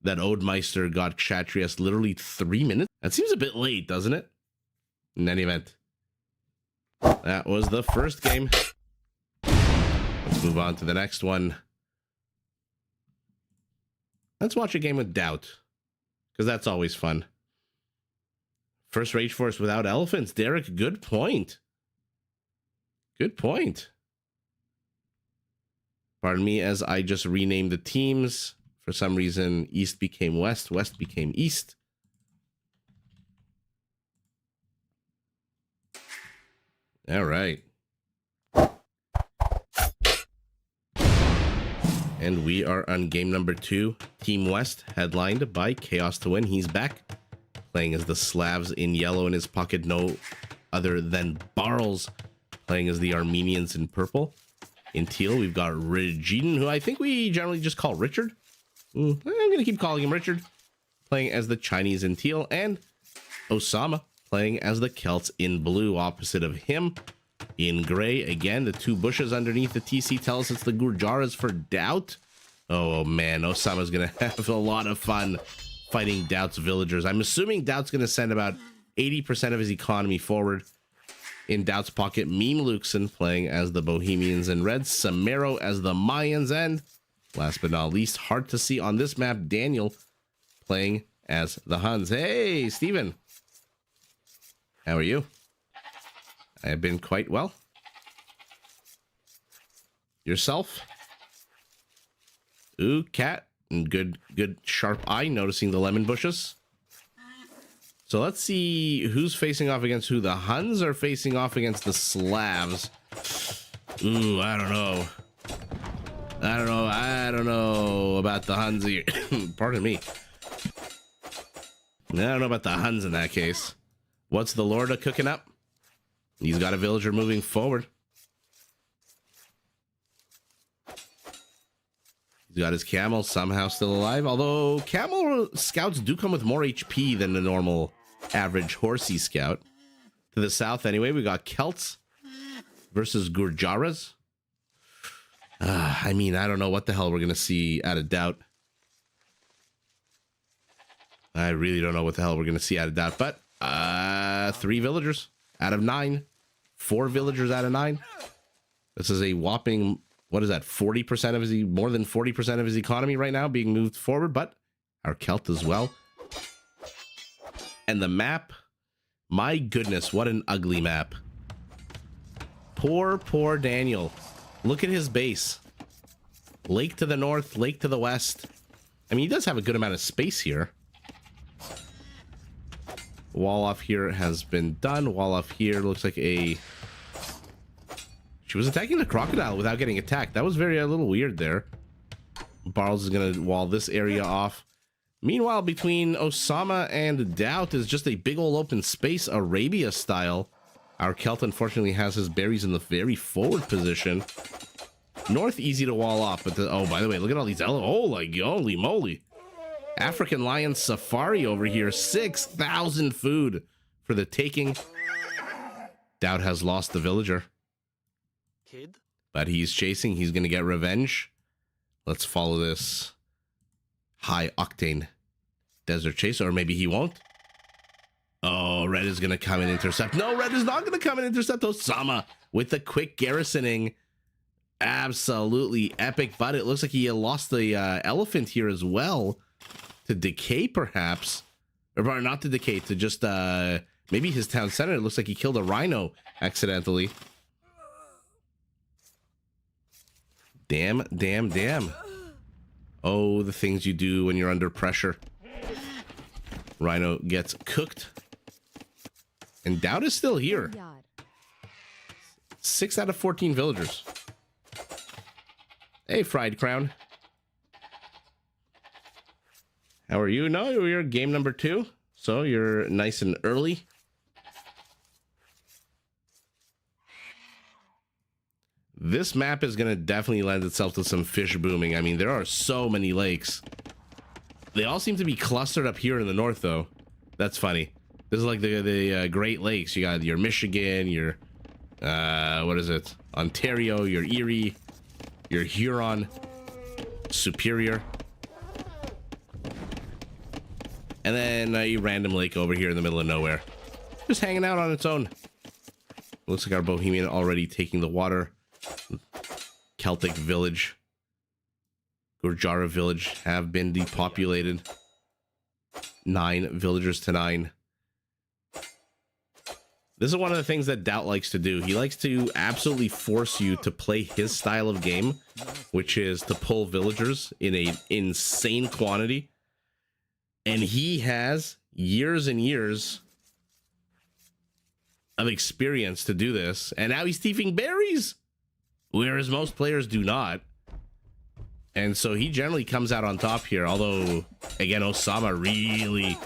that Odemeister got Kshatriyas literally 3 minutes. That seems a bit late, doesn't it? In any event, that was the first game. Let's move on to the next one. Let's watch a game with Doubt, because that's always fun. First Rage Force without elephants. Derek, good point. Good point. Pardon me as I just renamed the teams. For some reason, East became West, West became East. All right. And we are on game number 2. Team West, headlined by Chaos to Win. He's back, playing as the Slavs in yellow, in his pocket no other than Barles, playing as the Armenians in purple. In teal, we've got Regine, who I think we generally just call Richard. I'm going to keep calling him Richard, playing as the Chinese in teal, and Osama playing as the Celts in blue. Opposite of him, in gray, again, the 2 bushes underneath the TC tell us it's the Gurjaras for Doubt. Oh man, Osama's going to have a lot of fun fighting Doubt's villagers. I'm assuming Doubt's going to send about 80% of his economy forward. In Doubt's pocket, Meme Luxon playing as the Bohemians in red, Samero as the Mayans, and last but not least, hard to see on this map, Daniel playing as the Huns. Hey, Steven. How are you? I have been quite well. Yourself? Ooh, cat. Good sharp eye noticing the lemon bushes. So let's see who's facing off against who. The Huns are facing off against the Slavs. Ooh, I don't know. I don't know about the Huns here. Pardon me. I don't know about the Huns in that case. What's the Lorda cooking up? He's got a villager moving forward. He's got his camel somehow still alive. Although camel scouts do come with more HP than the normal average horsey scout. To the south anyway, we got Celts versus Gurjaras. I mean, I don't know what the hell we're going to see out of Doubt. I really don't know what the hell we're going to see out of Doubt. But 3 villagers out of 9. 4 villagers out of 9. This is a whopping what is that? 40% of his, more than 40% of his economy right now being moved forward, but our Celt as well. And the map, my goodness, what an ugly map. Poor Daniel. Look at his base. Lake to the north, lake to the west. I mean, he does have a good amount of space here. Wall off here has been done. Wall off here looks like a... She was attacking the crocodile without getting attacked. That was a little weird there. Barles is going to wall this area off. Meanwhile, between Osama and Doubt is just a big old open space, Arabia style. Our Celt, unfortunately, has his berries in the very forward position. North, easy to wall off, but oh, by the way, look at all these oh, like, holy moly. African Lion Safari over here, 6,000 food for the taking. Doubt has lost the villager. Kid? But he's chasing, he's going to get revenge. Let's follow this high octane desert chase, or maybe he won't. Oh, Red is going to come and intercept. No, Red is not going to come and intercept. Osama with the quick garrisoning. Absolutely epic, but it looks like he lost the elephant here as well to decay, perhaps. Or not to decay, to just maybe his town center. It looks like he killed a rhino accidentally. Damn. Oh, the things you do when you're under pressure. Rhino gets cooked. And Doubt is still here. 6 out of 14 villagers. Hey, Fried Crown. How are you? No, you're game number 2. So you're nice and early. This map is going to definitely lend itself to some fish booming. I mean, there are so many lakes. They all seem to be clustered up here in the north, though. That's funny. This is like the Great Lakes. You got your Michigan, your, what is it? Ontario, your Erie, your Huron, Superior. And then a random lake over here in the middle of nowhere. Just hanging out on its own. Looks like our Bohemian already taking the water. Celtic village, Gurjara village have been depopulated. 9 villagers to 9. This is one of the things that Doubt likes to do. He likes to absolutely force you to play his style of game, which is to pull villagers in an insane quantity. And he has years and years of experience to do this. And now he's thieving berries, whereas most players do not. And so he generally comes out on top here. Although, again, Osama really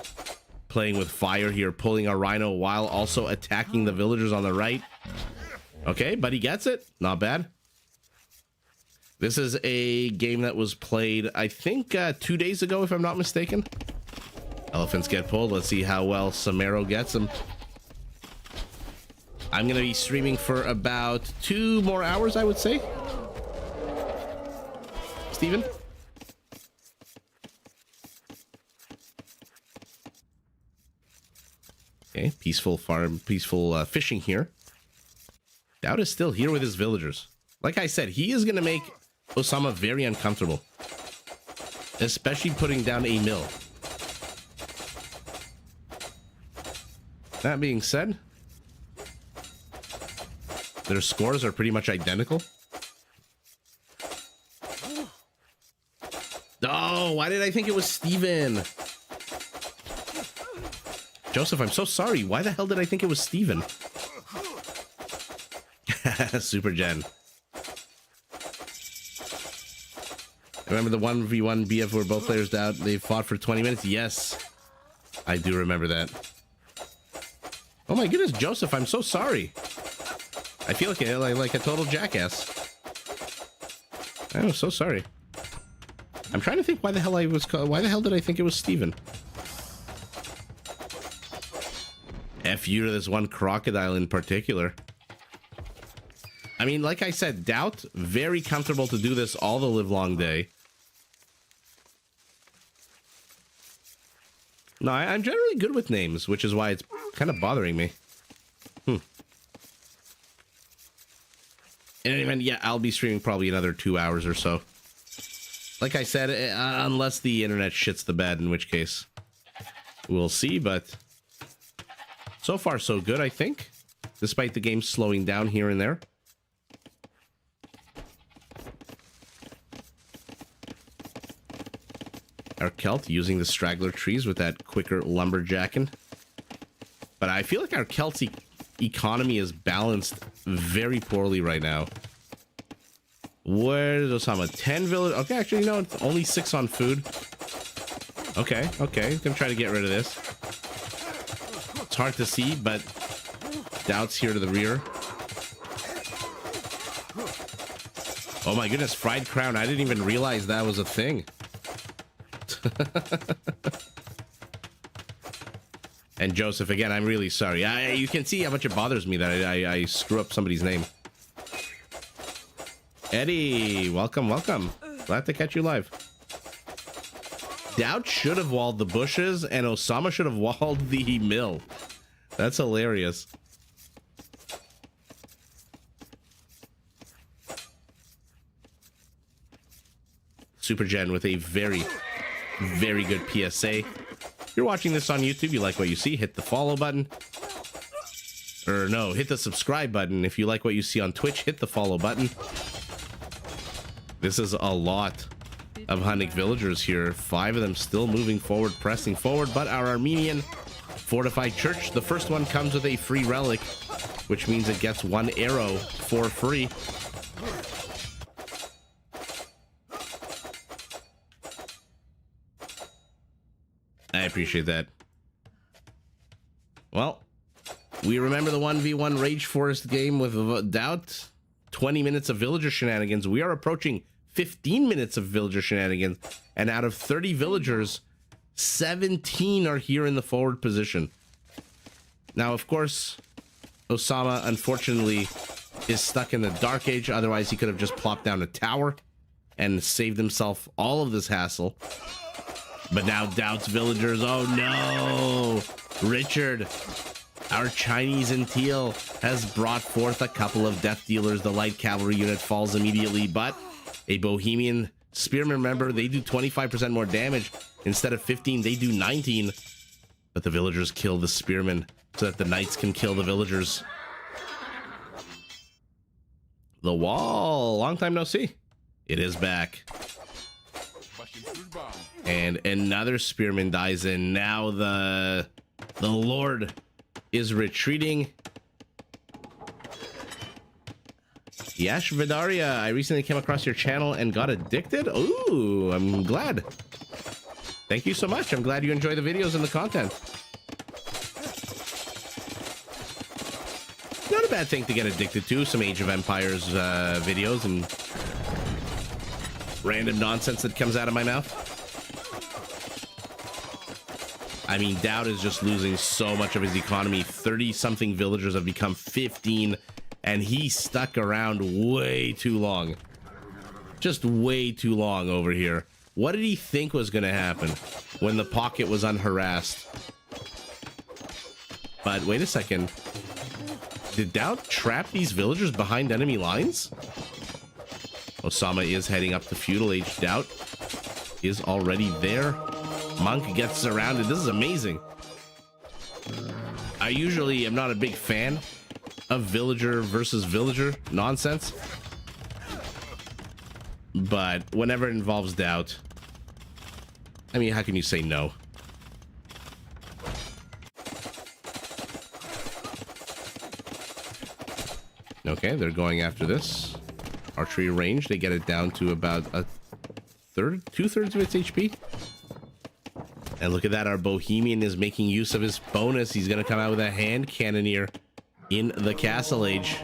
playing with fire here, pulling a rhino while also attacking the villagers on the right. Okay, but he gets it. Not bad. This is a game that was played, I think, 2 days ago, if I'm not mistaken. Elephants get pulled. Let's see how well Samaro gets them. I'm going to be streaming for about 2 more hours, I would say. Steven? Okay, peaceful farm, peaceful fishing here. Doubt is still here with his villagers. Like I said, he is going to make Osama very uncomfortable. Especially putting down a mill. That being said, their scores are pretty much identical. Oh, why did I think it was Steven? Joseph, I'm so sorry. Why the hell did I think it was Steven? Super Gen. Remember the 1v1 BF where both players out? They fought for 20 minutes? Yes. I do remember that. Oh my goodness, Joseph, I'm so sorry. I feel like a total jackass. I'm so sorry. I'm trying to think why the hell did I think it was Steven? F you to this one crocodile in particular. I mean, like I said, Doubt, very comfortable to do this all the livelong day. No, I'm generally good with names, which is why it's kind of bothering me. In any event, yeah, I'll be streaming probably another 2 hours or so. Like I said, unless the internet shits the bed, in which case we'll see, but so far so good, I think, despite the game slowing down here and there. Our Celt using the straggler trees with that quicker lumberjacking. But I feel like our Celt's economy is balanced very poorly right now. Where's Osama? 10 village. Okay, actually, no, it's only 6 on food. Okay, gonna try to get rid of this. It's hard to see, but Doubt's here to the rear. Oh my goodness, fried crown. I didn't even realize that was a thing. And Joseph, again, I'm really sorry. You can see how much it bothers me that I screw up somebody's name. Eddie, welcome. Glad to catch you live. Doubt should have walled the bushes, and Osama should have walled the mill. That's hilarious. Super Gen with a very, very good PSA. If you're watching this on YouTube, you like what you see, hit the follow button. Or no, hit the subscribe button. If you like what you see on Twitch, hit the follow button. This is a lot of Hunnic villagers here. 5 of them still moving forward, pressing forward, but our Armenian fortified church, the first one comes with a free relic, which means it gets 1 arrow for free. I appreciate that. Well, we remember the 1v1 Rage Forest game with Doubt. 20 minutes of villager shenanigans. We are approaching 15 minutes of villager shenanigans, and out of 30 villagers, 17 are here in the forward position. Now, of course, Osama, unfortunately, is stuck in the Dark Age. Otherwise, he could have just plopped down a tower and saved himself all of this hassle. But now Doubt's villagers, oh no! Richard, our Chinese in teal, has brought forth a couple of death dealers. The light cavalry unit falls immediately, but a Bohemian spearman, remember, they do 25% more damage. Instead of 15, they do 19. But the villagers kill the spearmen so that the knights can kill the villagers. The wall, long time no see. It is back. And another spearman dies in. Now the Lord is retreating. Yash Vidaria, I recently came across your channel and got addicted. Ooh, I'm glad. Thank you so much. I'm glad you enjoy the videos and the content. Not a bad thing to get addicted to. Some Age of Empires videos and random nonsense that comes out of my mouth. I mean, Doubt is just losing so much of his economy. 30-something villagers have become 15, and he stuck around way too long. Just way too long over here. What did he think was going to happen when the pocket was unharassed? But wait a second. Did Doubt trap these villagers behind enemy lines? Osama is heading up to feudal age. Doubt is already there. Monk gets surrounded. This is amazing. I usually am not a big fan of villager versus villager nonsense, but whenever it involves Doubt, I mean, how can you say no? Okay, they're going after this archery range. They get it down to about a third, 2/3 of its HP. And look at that, our Bohemian is making use of his bonus. He's gonna come out with a hand cannoneer in the Castle Age.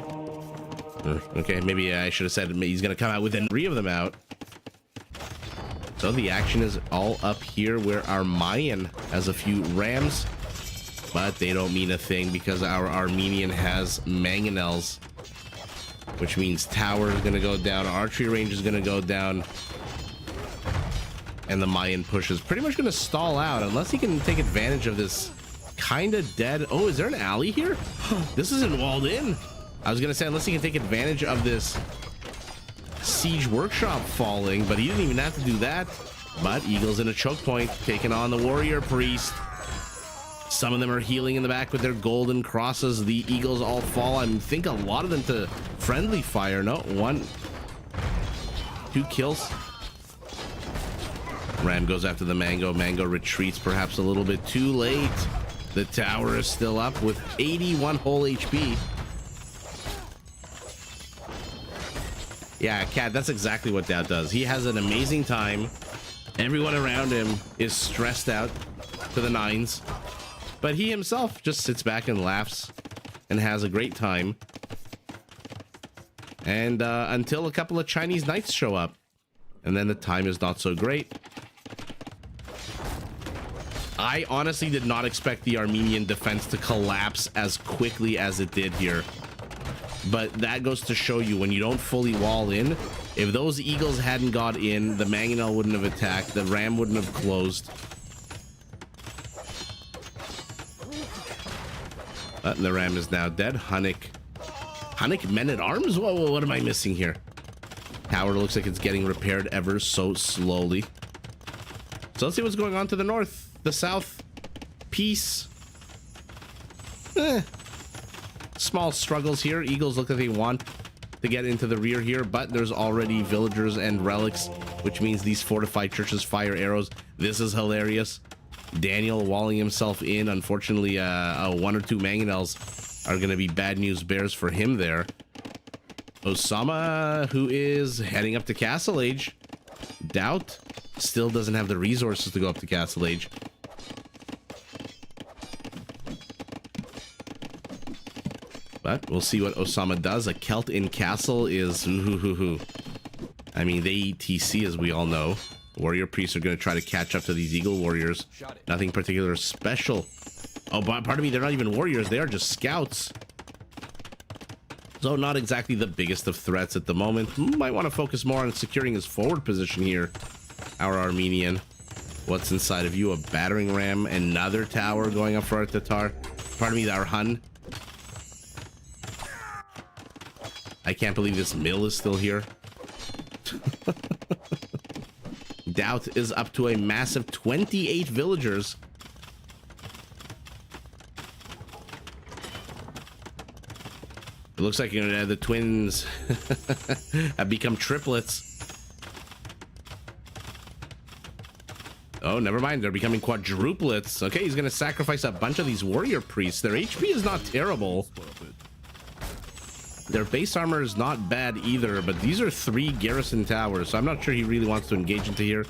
Okay, maybe I should have said he's gonna come out with 3 of them out. So the action is all up here where our Mayan has a few rams, but they don't mean a thing because our Armenian has mangonels, which means tower is gonna go down, archery range is gonna go down, and the Mayan push is pretty much going to stall out unless he can take advantage of this kind of dead. Oh, is there an alley here? This isn't walled in. I was gonna say, unless he can take advantage of this siege workshop falling, but he didn't even have to do that. But Eagle's in a choke point, taking on the warrior priest. Some of them are healing in the back with their golden crosses. The Eagles all fall. I think a lot of them to friendly fire. No, 2 kills. Ram goes after the Mango. Mango retreats perhaps a little bit too late. The tower is still up with 81 whole HP. Yeah, Cat, that's exactly what Dad does. He has an amazing time. Everyone around him is stressed out to the nines. But he himself just sits back and laughs and has a great time. And until a couple of Chinese knights show up. And then the time is not so great. I honestly did not expect the Armenian defense to collapse as quickly as it did here. But that goes to show you, when you don't fully wall in, if those Eagles hadn't got in, the Mangonel wouldn't have attacked, the Ram wouldn't have closed. The Ram is now dead. Hunnick men at arms? Whoa, what am I missing here? Tower looks like it's getting repaired ever so slowly. So let's see what's going on to the north, the south. Peace. Small struggles here. Eagles look like they want to get into the rear here, but there's already villagers and relics, which means these fortified churches fire arrows. This is hilarious. Daniel walling himself in. Unfortunately, 1 or 2 Mangonels are going to be bad news bears for him there. Osama, who is heading up to Castle Age. Doubt still doesn't have the resources to go up to Castle Age. But we'll see what Osama does. A Celt in Castle is... I mean, they eat TC, as we all know. Warrior priests are going to try to catch up to these Eagle warriors. Nothing particular special. Oh, but pardon me, they're not even warriors. They are just scouts. So not exactly the biggest of threats at the moment. Might want to focus more on securing his forward position here. Our Armenian. What's inside of you? A battering ram. Another tower going up for our Tatar. Pardon me, our Hun. I can't believe this mill is still here. Doubt is up to a massive 28 villagers. It looks like the twins have become triplets. Oh, never mind. They're becoming quadruplets. Okay, he's going to sacrifice a bunch of these warrior priests. Their HP is not terrible. Their base armor is not bad either, but these are 3 garrison towers, so I'm not sure he really wants to engage into here.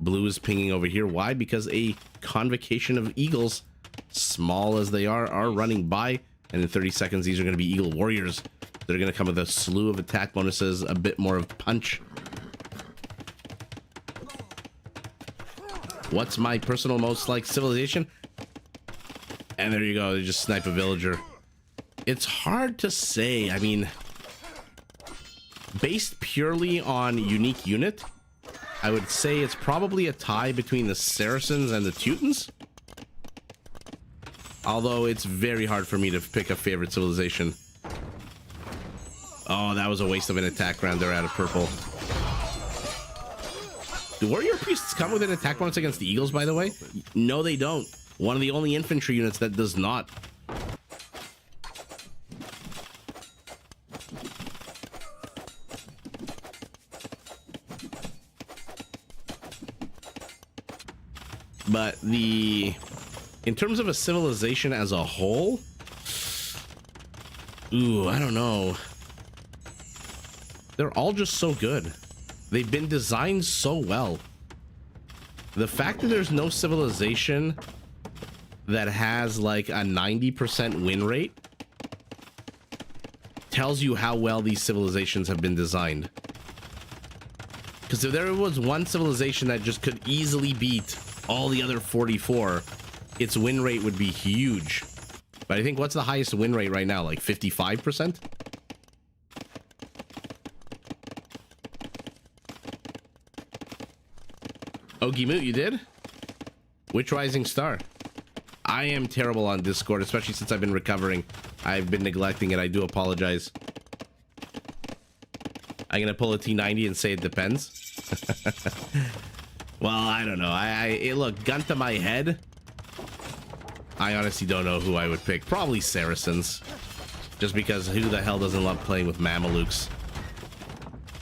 Blue is pinging over here. Why? Because a convocation of Eagles, small as they are running by, and in 30 seconds, these are going to be Eagle warriors. They're going to come with a slew of attack bonuses, a bit more of punch. What's my personal most like civilization? And there you go. They just snipe a villager. It's hard to say. I mean, based purely on unique unit, I would say it's probably a tie between the Saracens and the Teutons. Although it's very hard for me to pick a favorite civilization. Oh, that was a waste of an attack round. They're out of purple. Do warrior priests come with an attack bonus against the Eagles, by the way? No, they don't. One of the only infantry units that does not. But in terms of a civilization as a whole, I don't know. They're all just so good. They've been designed so well. The fact that there's no civilization that has like a 90% win rate tells you how well these civilizations have been designed. Because if there was one civilization that just could easily beat all the other 44, its win rate would be huge. But I think, what's the highest win rate right now? Like 55%? Oh, Gimut, you did? Which rising star? I am terrible on Discord, especially since I've been recovering. I've been neglecting it. I do apologize. I'm gonna pull a T90 and say it depends. Well, I don't know. Look, gun to my head, I honestly don't know who I would pick. Probably Saracens. Just because who the hell doesn't love playing with Mamelukes?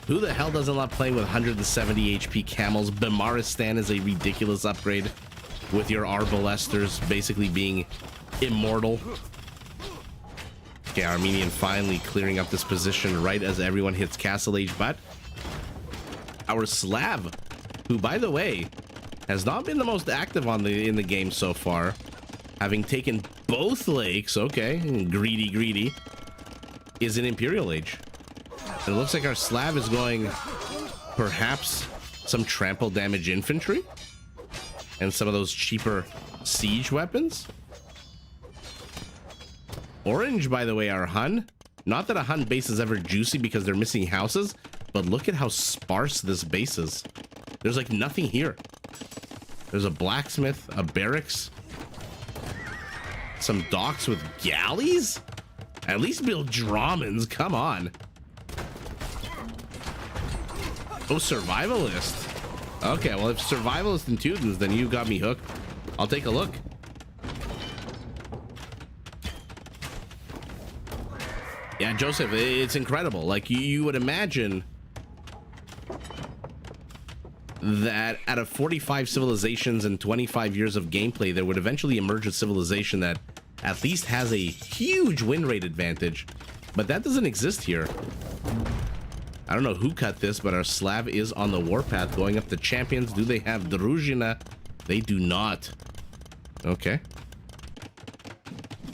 Who the hell doesn't love playing with 170 HP camels? Bimaristan is a ridiculous upgrade with your Arbalesters basically being immortal. Okay, Armenian finally clearing up this position right as everyone hits Castle Age, but our Slav, who by the way has not been the most active in the game so far, having taken both lakes, okay, greedy, is in Imperial Age. It looks like our Slav is going perhaps some trample damage infantry and some of those cheaper siege weapons. Orange, by the way, our Hun. Not that a Hun base is ever juicy because they're missing houses, but look at how sparse this base is. There's like nothing here. There's a blacksmith, a barracks, some docks with galleys. At least build Dramens, come on. Oh, survivalist. Okay, well, if survivalist and Teutons, then you got me hooked. I'll take a look. Yeah, Joseph, it's incredible. Like, you would imagine that out of 45 civilizations and 25 years of gameplay, there would eventually emerge a civilization that at least has a huge win rate advantage. But that doesn't exist here. I don't know who cut this, but our Slav is on the warpath going up to champions. Do they have Druzhina? They do not. Okay.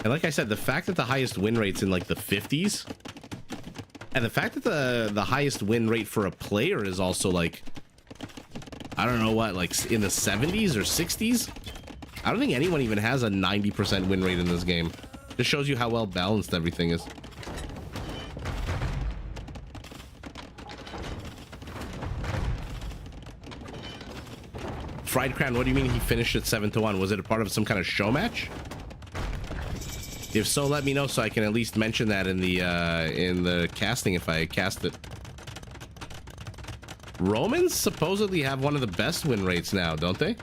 And like I said, the fact that the highest win rate's in like the 50s, and the fact that the highest win rate for a player is also like, I don't know what, like in the 70s or 60s. I don't think anyone even has a 90% win rate in this game. Just shows you how well balanced everything is. Fried Crown, what do you mean he finished at 7-1? Was it a part of some kind of show match? If so, let me know so I can at least mention that in the casting if I cast it. Romans supposedly have one of the best win rates now, don't they?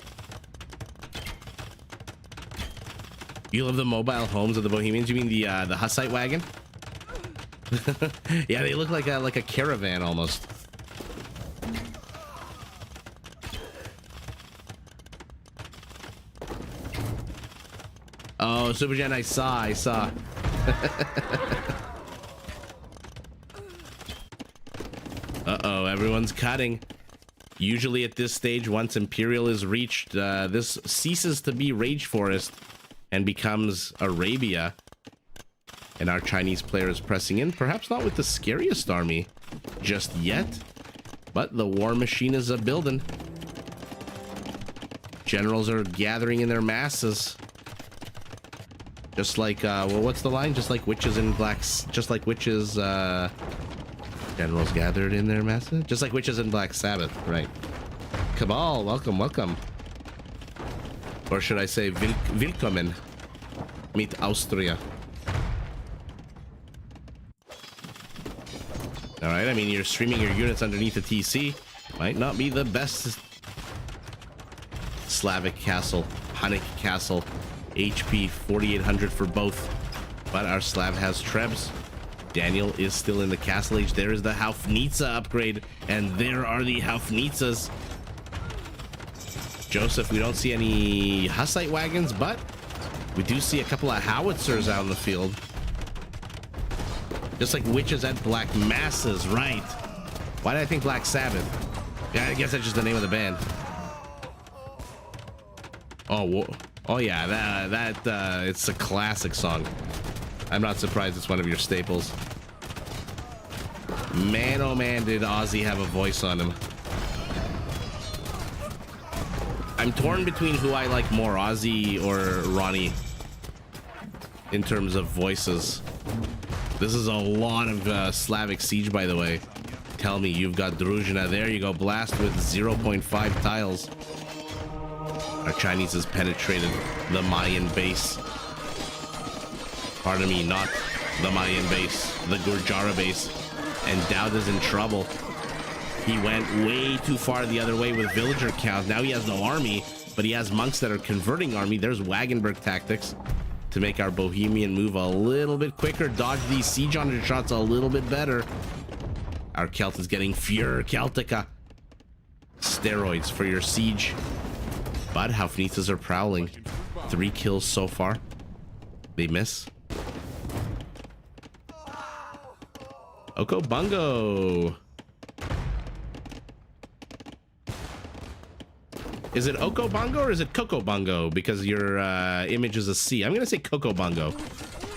You love the mobile homes of the Bohemians? You mean the Hussite wagon? Yeah, they look like a caravan almost. Oh, Super Gen, I saw. Uh-oh, everyone's cutting. Usually at this stage, once Imperial is reached, this ceases to be Rage Forest and becomes Arabia. And our Chinese player is pressing in, perhaps not with the scariest army just yet, but the war machine is a-building. Generals are gathering in their masses. Just like, well, what's the line? Just like witches in just like witches, generals gathered in their masses? Just like witches in Black Sabbath, right? Cabal, welcome. Or should I say, willkommen. Meet Austria. Alright, I mean, you're streaming your units underneath the TC. Might not be the best. Slavic Castle, Hunnic Castle. HP 4800 for both, but our Slav has Trebs. Daniel is still in the Castle Age. There is the Haufnitsa upgrade, and there are the Haufnitzas. Joseph, we don't see any Hussite wagons, but we do see a couple of howitzers out in the field. Just like witches at Black Masses, right? Why did I think Black Sabbath? Yeah, I guess that's just the name of the band. Oh yeah, that it's a classic song. I'm not surprised it's one of your staples. Man, oh man, did Ozzy have a voice on him. I'm torn between who I like more, Ozzy or Ronnie, in terms of voices. This is a lot of Slavic Siege, by the way. Tell me you've got Druzhina. There you go, blast with 0.5 tiles. Our Chinese has penetrated the Mayan base. Pardon me, not the Mayan base, the Gurjara base. And Dowd is in trouble. He went way too far the other way with villager counts. Now he has no army, but he has monks that are converting army. There's Wagenburg tactics to make our Bohemian move a little bit quicker. Dodge these siege under shots a little bit better. Our Celt is getting Furor Celtica. Steroids for your siege. But Haufnitzes are prowling. 3 kills so far. They miss. Okobungo. Is it Okobungo or is it Kokobungo? Because your image is a C. I'm going to say Kokobungo,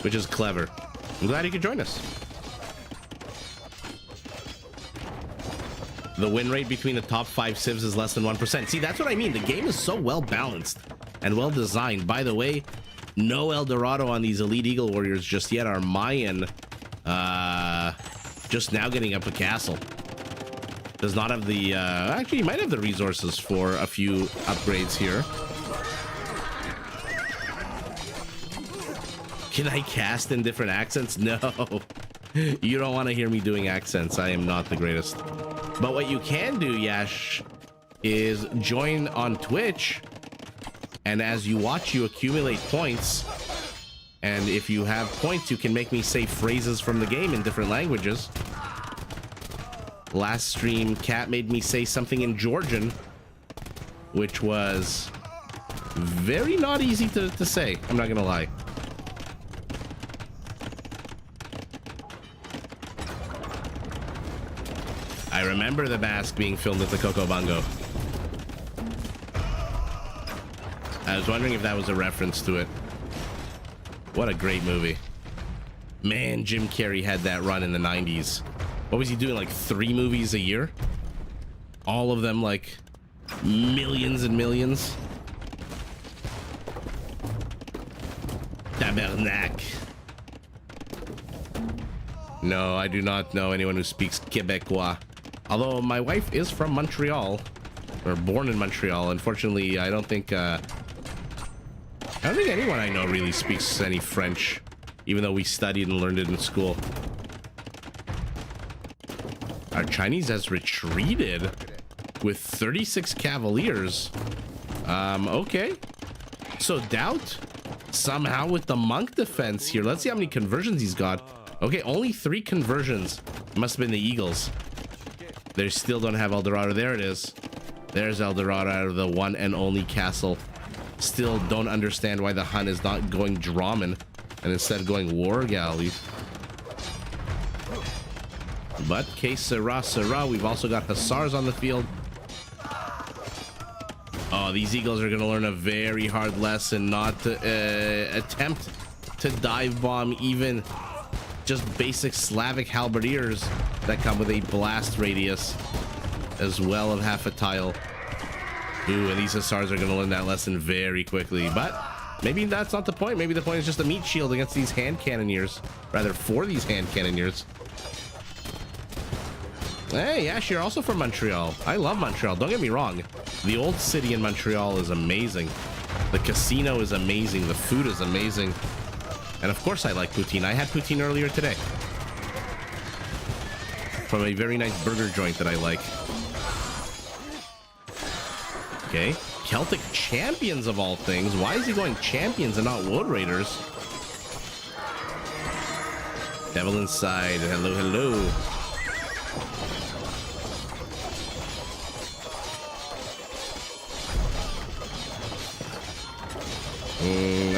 which is clever. I'm glad you could join us. The win rate between the top 5 civs is less than 1%. See, that's what I mean. The game is so well balanced and well designed. By the way, no El Dorado on these Elite Eagle Warriors just yet. Our Mayan just now getting up a castle. Does not have the actually, he might have the resources for a few upgrades here. Can I cast in different accents? No. You don't want to hear me doing accents. I am not the greatest. But what you can do, Yash, is join on Twitch, and as you watch, you accumulate points. And if you have points, you can make me say phrases from the game in different languages. Last stream, Cat made me say something in Georgian, which was very not easy to say. I'm not gonna lie. I remember the mask being filmed at the Kokobungo. I was wondering if that was a reference to it. What a great movie. Man, Jim Carrey had that run in the 90s. What was he doing, like 3 movies a year? All of them like millions and millions. Tabernacle. No, I do not know anyone who speaks Quebecois. Although my wife is from Montreal, or born in Montreal. Unfortunately, I don't think anyone I know really speaks any French, even though we studied and learned it in school. Our Chinese has retreated with 36 cavaliers. Okay. So Doubt somehow with the monk defense here. Let's see how many conversions he's got. Okay, only 3 conversions. Must have been the Eagles. They still don't have El Dorado. There it is. There's El Dorado out of the one and only castle. Still don't understand why the Hun is not going Draman and instead going War Galleys. But case Syrah, we've also got Hussars on the field. Oh, these Eagles are going to learn a very hard lesson not to attempt to dive bomb even just basic Slavic halberdiers that come with a blast radius as well of half a tile. Ooh, and these Hussars are going to learn that lesson very quickly. But maybe that's not the point. Maybe the point is just a meat shield against these hand cannoneers. Rather, for these hand cannoneers. Hey, Ash, you're also from Montreal. I love Montreal. Don't get me wrong. The old city in Montreal is amazing. The casino is amazing. The food is amazing. And of course I like poutine. I had poutine earlier today. From a very nice burger joint that I like. Okay. Celtic champions of all things. Why is he going champions and not Wood Raiders? Devil inside. Hello, hello.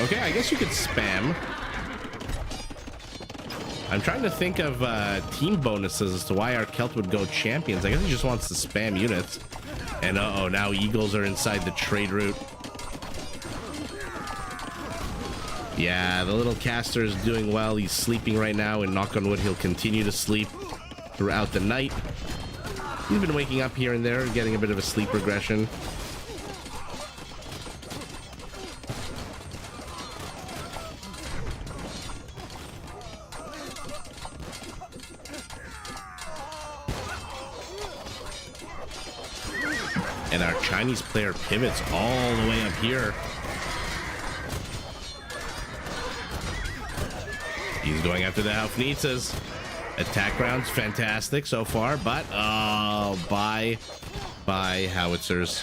Okay, I guess you could spam. I'm trying to think of team bonuses as to why our Celt would go champions. I guess he just wants to spam units. And uh-oh, now Eagles are inside the trade route. Yeah, the little caster is doing well. He's sleeping right now, and knock on wood, he'll continue to sleep throughout the night. He's been waking up here and there, getting a bit of a sleep regression. And our Chinese player pivots all the way up here. He's going after the Haufnitzes. Attack rounds, fantastic so far, but oh, bye howitzers.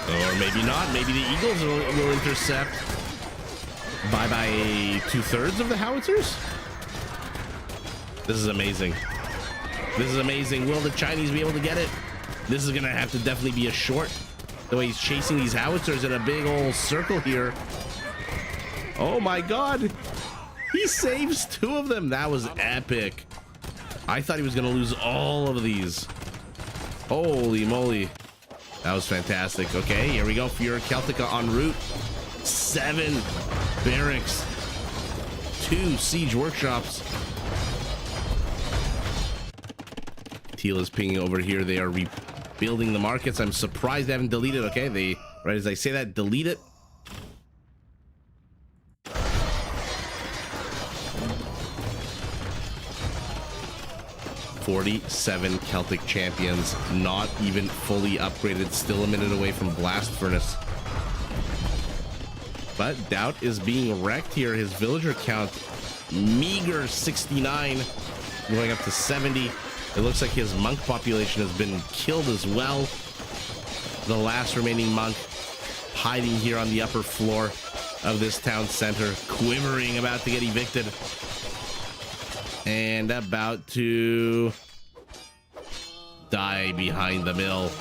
Or maybe not. Maybe the Eagles will intercept. Bye 2/3 of the howitzers. This is amazing. This is amazing. Will the Chinese be able to get it? This is gonna have to definitely be a short. The way he's chasing these howitzers in a big old circle here. Oh my god. He saves 2 of them. That was epic. I thought he was gonna lose all of these. Holy moly. That was fantastic. Okay, here we go. Fura Celtica en route. 7 barracks. 2 siege workshops. Teal is pinging over here. They are rebuilding the markets. I'm surprised they haven't deleted. Okay, they, right as I say that, delete it. "47 Celtic champions, not even fully upgraded, still a minute away from blast furnace." But Doubt is being wrecked here. His villager count, meager 69, going up to 70. It looks like his monk population has been killed as well. The last remaining monk hiding here on the upper floor of this town center, quivering, about to get evicted. And about to die behind the mill.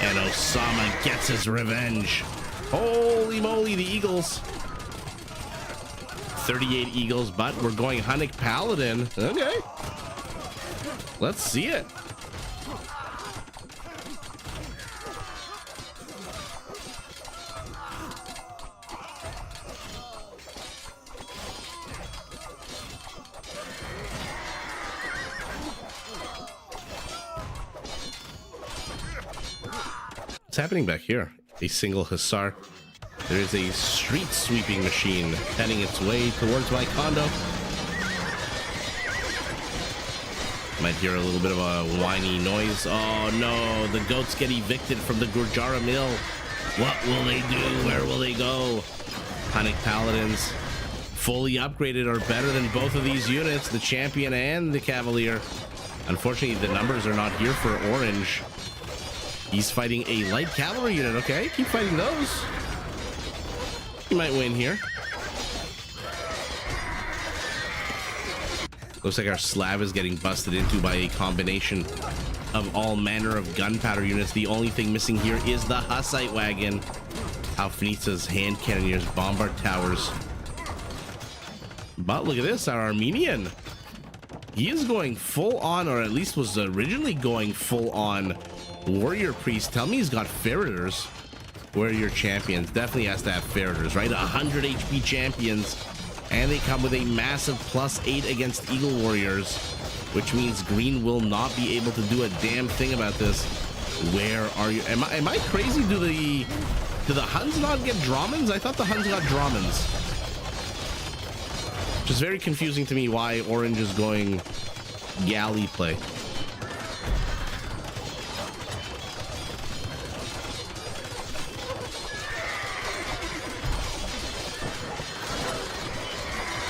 And Osama gets his revenge. Holy moly, the Eagles. 38 Eagles, but we're going Hunnic Paladin. Okay. Let's see it. What's happening back here? A single hussar. There is a street sweeping machine heading its way towards my condo. Might hear a little bit of a whiny noise. Oh no, the goats get evicted from the Gurjara mill. What will they do? Where will they go? Hunnic Paladins, fully upgraded, are better than both of these units, the champion and the cavalier. Unfortunately, the numbers are not here for orange. He's fighting a light cavalry unit. Okay, keep fighting those. He might win here. Looks like our Slav is getting busted into by a combination of all manner of gunpowder units. The only thing missing here is the Hussite wagon. Alfnitsa's hand cannoneers bombard towers. But look at this, our Armenian. He is going full on, or at least was originally going full on warrior priest. Tell me he's got Feriders. Warrior champions definitely has to have Feriders, right? 100 HP champions. And they come with a massive +8 against Eagle Warriors, which means green will not be able to do a damn thing about this. Where are you? Am I crazy? Do the Huns not get Dramens? I thought the Huns got Dramens. Which is very confusing to me why orange is going galley play.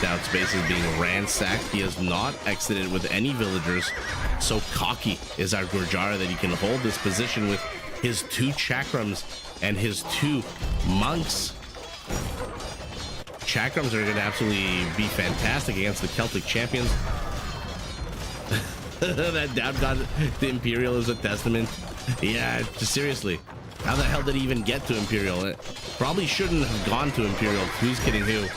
Doubt's base is being ransacked. He has not exited with any villagers. So cocky is our Gurjara that he can hold this position with his 2 chakrams and his 2 monks. Chakrams are going to absolutely be fantastic against the Celtic champions. That Doubt got the Imperial is a testament. Yeah, just seriously. How the hell did he even get to Imperial? It probably shouldn't have gone to Imperial. Who's kidding who?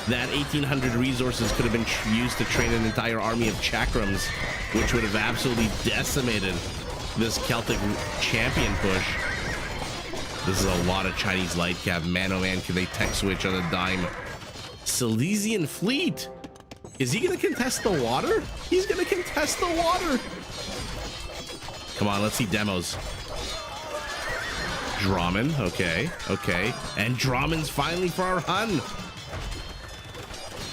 That 1800 resources could have been used to train an entire army of chakrams, which would have absolutely decimated this Celtic champion push. This is a lot of Chinese light cap. Man, oh man, can they tech switch on a dime. Silesian fleet. Is he going to contest the water? He's going to contest the water. Come on, let's see demos. Dramen, okay, okay. And Dramen's finally for our Hun.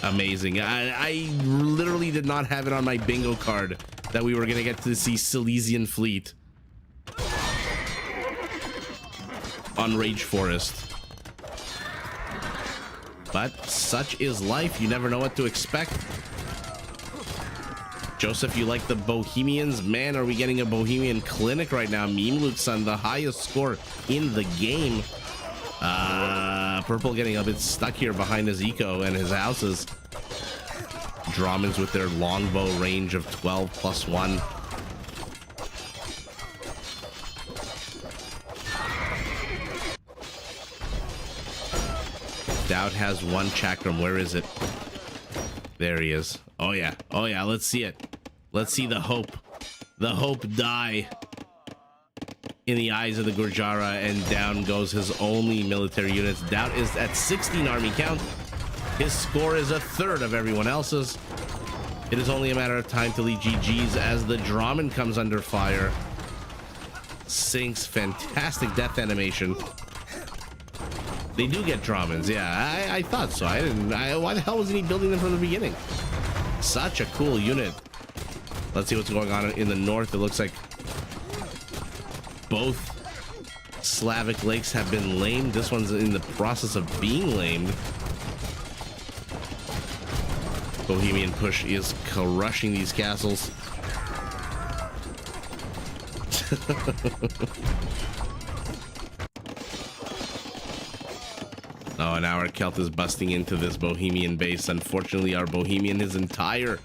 Amazing. I literally did not have it on my bingo card that we were going to get to see Silesian fleet on Rage Forest. But such is life. You never know what to expect. Joseph, you like the Bohemians? Man, are we getting a Bohemian clinic right now? Meme Luke's on the highest score in the game. Purple getting a bit stuck here behind his eco and his houses. Dramans with their longbow range of 12 plus 1. Doubt has one chakram. Where is it? There he is. Oh yeah. Oh yeah. Let's see it. Let's see the hope. The hope die in the eyes of the Gurjara, and down goes his only military units. Doubt is at 16 army count. His score is a third of everyone else's. It is only a matter of time till he GG's as the Draman comes under fire. Sinks, fantastic death animation. They do get Dramans, yeah. I thought so. Why the hell wasn't he building them from the beginning? Such a cool unit. Let's see what's going on in the north. It looks like both Slavic lakes have been lamed. This one's in the process of being lamed. Bohemian push is crushing these castles. Oh, and our Celt is busting into this Bohemian base. Unfortunately, our Bohemian, his entire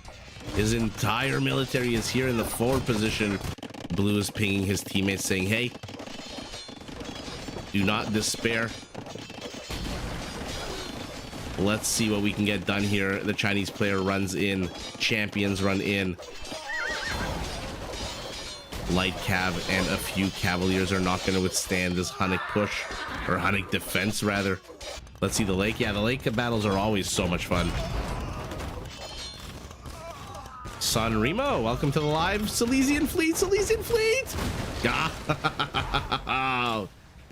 military is here in the forward position. Blue is pinging his teammates saying, hey, do not despair. Let's see what we can get done here. The Chinese player runs in. Champions run in. Light cav and a few cavaliers are not going to withstand this Hunnic push, or Hunnic defense rather. Let's see the lake. Yeah, the lake battles are always so much fun. San Remo, welcome to the live Silesian fleet. Silesian fleet. Oh,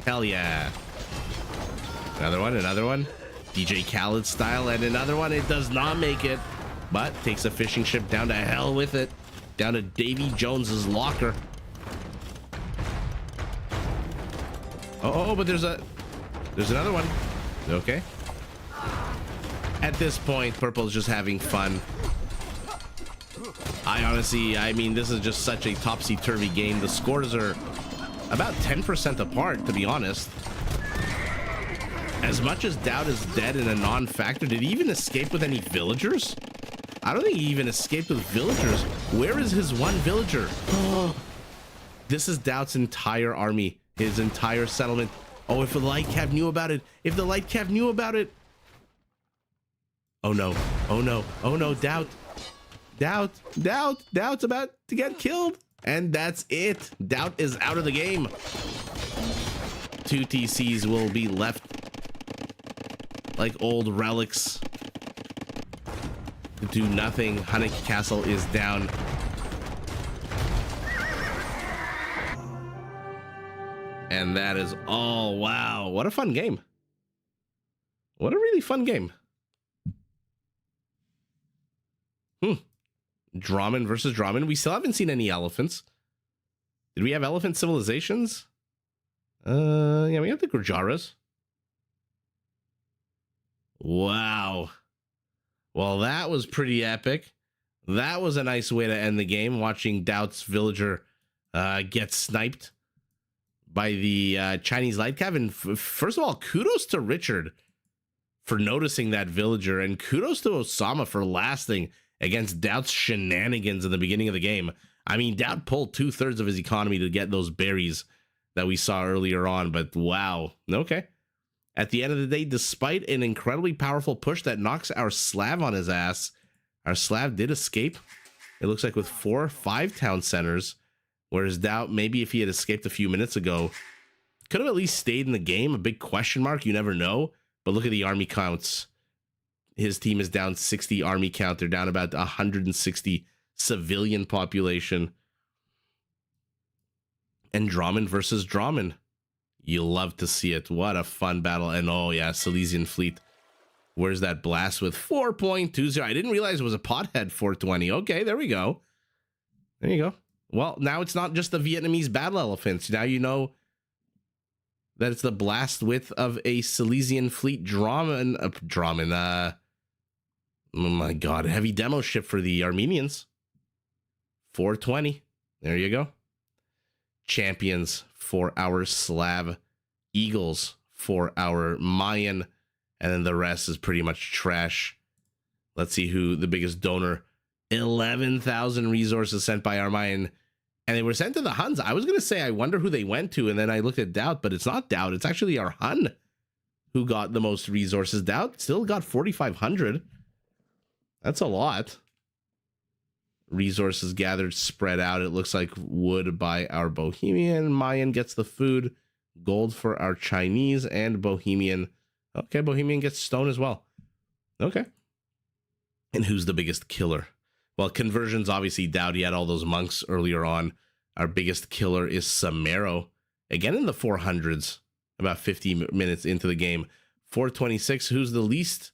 hell yeah. Another one. DJ Khaled style, and another one. It does not make it, but takes a fishing ship down to hell with it. Down to Davy Jones's locker. Oh, but there's another one. Okay. At this point, Purple is just having fun. I mean, this is just such a topsy-turvy game. The scores are about 10% apart, to be honest. As much as Doubt is dead in a non-factor, did he even escape with any villagers? I don't think he even escaped with villagers. Where is his one villager? Oh, this is Doubt's entire army, his entire settlement. Oh, if the Light Cav knew about it. If the Light Cav knew about it. Oh no. Oh no. Oh no. Doubt's about to get killed. And that's it. Doubt is out of the game. 2 TCs will be left like old relics. Do nothing. Hunnic Castle is down. And that is all. Wow, what a fun game. What a really fun game. Draman versus Draman. We still haven't seen any elephants. Did we have elephant civilizations? Yeah, we have the Gurjaras. Wow. Well, that was pretty epic. That was a nice way to end the game, watching Doubt's villager get sniped by the Chinese Light Cav. And first of all, kudos to Richard for noticing that villager, and kudos to Osama for lasting against Doubt's shenanigans in the beginning of the game. I mean, Doubt pulled 2/3 of his economy to get those berries that we saw earlier on, but wow. Okay. At the end of the day, despite an incredibly powerful push that knocks our Slav on his ass, our Slav did escape. It looks like with 4 or 5 town centers, whereas Doubt, maybe if he had escaped a few minutes ago, could have at least stayed in the game. A big question mark, you never know. But look at the army counts. His team is down 60 army count. They're down about 160 civilian population. And Draman versus Draman. You love to see it. What a fun battle. And oh yeah, Silesian fleet. Where's that blast with 4.20? I didn't realize it was a pothead 420. Okay, there we go. There you go. Well, now it's not just the Vietnamese battle elephants. Now you know that it's the blast width of a Silesian fleet Draman. Oh my god, heavy demo ship for the Armenians. 420. There you go. Champions for our Slav. Eagles for our Mayan. And then the rest is pretty much trash. Let's see who the biggest donor. 11,000 resources sent by our Mayan. And they were sent to the Huns. I was going to say, I wonder who they went to. And then I looked at Doubt, but it's not Doubt. It's actually our Hun who got the most resources. Doubt still got 4,500. That's a lot. Resources gathered, spread out. It looks like wood by our Bohemian. Mayan gets the food. Gold for our Chinese and Bohemian. Okay, Bohemian gets stone as well. Okay. And who's the biggest killer? Well, conversions, obviously, Doubt. He had all those monks earlier on. Our biggest killer is Samaro. Again in the 400s. About 50 minutes into the game. 426. Who's the least?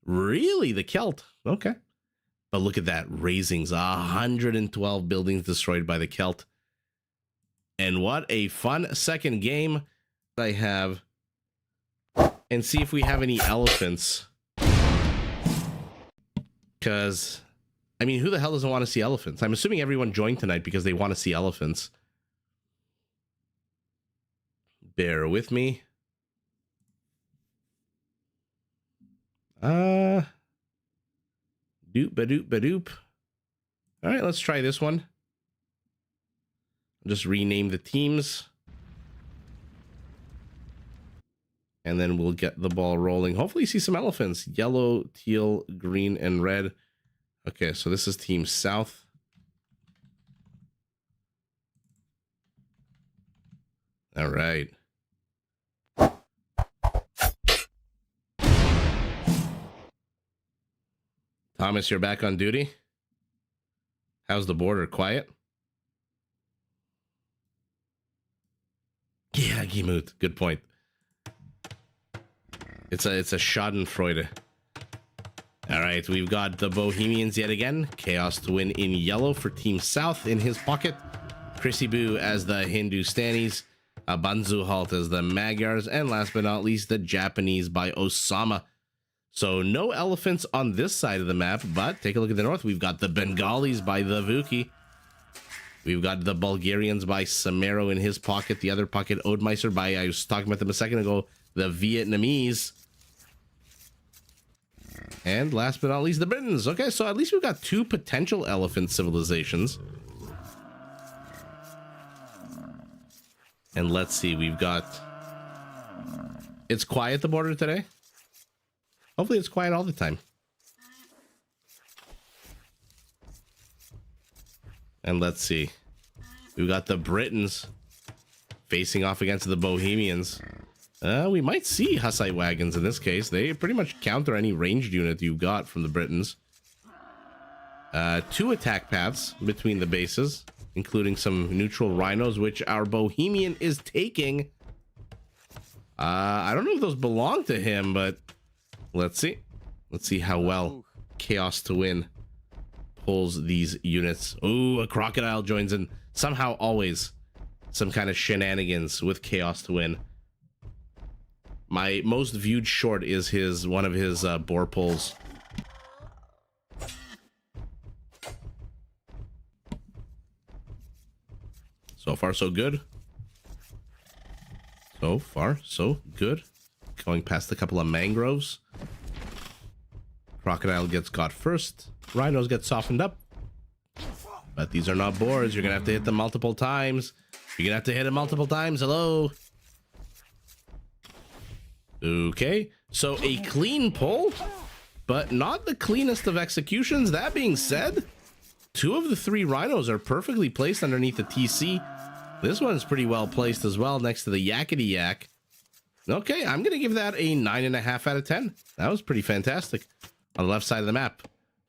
Really? The Celt. Okay. But look at that. Raisings. 112 buildings destroyed by the Celt. And what a fun second game I have. And see if we have any elephants. Because, I mean, who the hell doesn't want to see elephants? I'm assuming everyone joined tonight because they want to see elephants. Bear with me. Doop ba doop ba doop. All right, let's try this one. Just rename the teams. And then we'll get the ball rolling. Hopefully see some elephants. Yellow, teal, green, and red. Okay, so this is Team South. All right. Thomas, you're back on duty. How's the border? Quiet? Yeah, Gimut. Good point. It's a Schadenfreude. All right, we've got the Bohemians yet again. Chaos to win in yellow for Team South in his pocket. Chrissy Boo as the Hindustanis. Banzu Halt as the Magyars. And last but not least, the Japanese by Osama. So no elephants on this side of the map, but take a look at the north. We've got the Bengalis by the Vuki. We've got the Bulgarians by Samaro in his pocket. The other pocket, Oudmeister by, I was talking about them a second ago, the Vietnamese. And last but not least, the Britons. Okay, so at least we've got two potential elephant civilizations. And let's see, we've got... It's quiet at the border today? Hopefully it's quiet all the time. And let's see. We've got the Britons facing off against the Bohemians. We might see Hussite wagons in this case. They pretty much counter any ranged unit you've got from the Britons. Two attack paths between the bases, including some neutral rhinos, which our Bohemian is taking. I don't know if those belong to him, but let's see. Let's see how well Chaos to Win pulls these units. Ooh, a crocodile joins in. Somehow always some kind of shenanigans with Chaos to Win. My most viewed short is one of his boar pulls. So far, so good. So far, so good. Going past a couple of mangroves. Crocodile gets caught first. Rhinos get softened up. But these are not boars. You're going to have to hit them multiple times. You're going to have to hit them multiple times. Hello. Okay. So a clean pull, but not the cleanest of executions. That being said, two of the three rhinos are perfectly placed underneath the TC. This one's pretty well placed as well next to the Yakety Yak. Okay, I'm going to give that a 9.5 out of 10. That was pretty fantastic. On the left side of the map,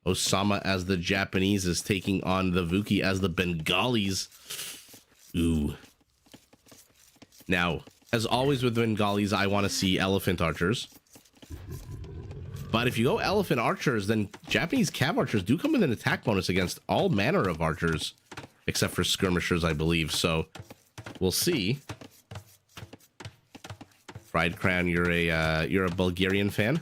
Osama as the Japanese is taking on the Vuki as the Bengalis. Ooh. Now, as always with Bengalis, I want to see elephant archers. But if you go elephant archers, then Japanese cav archers do come with an attack bonus against all manner of archers, except for skirmishers, I believe. So we'll see. Fried Crown, you're a Bulgarian fan.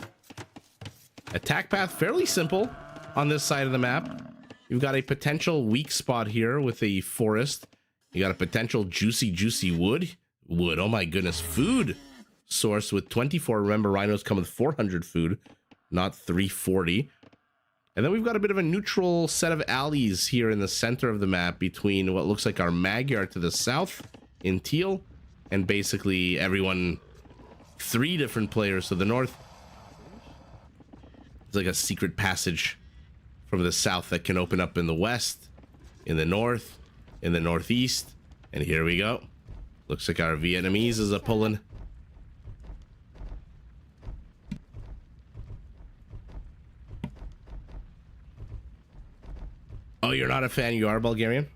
Attack path, fairly simple on this side of the map. You've got a potential weak spot here with a forest. You got a potential juicy wood. Oh my goodness, food source with 24. Remember, rhinos come with 400 food, not 340. And then we've got a bit of a neutral set of alleys here in the center of the map between what looks like our Magyar to the south in teal, and basically everyone, 3 different players to the north. It's like a secret passage from the south that can open up in the west, in the north, in the northeast. And here we go. Looks like our Vietnamese is a pulling. Oh, you're not a fan, you are Bulgarian?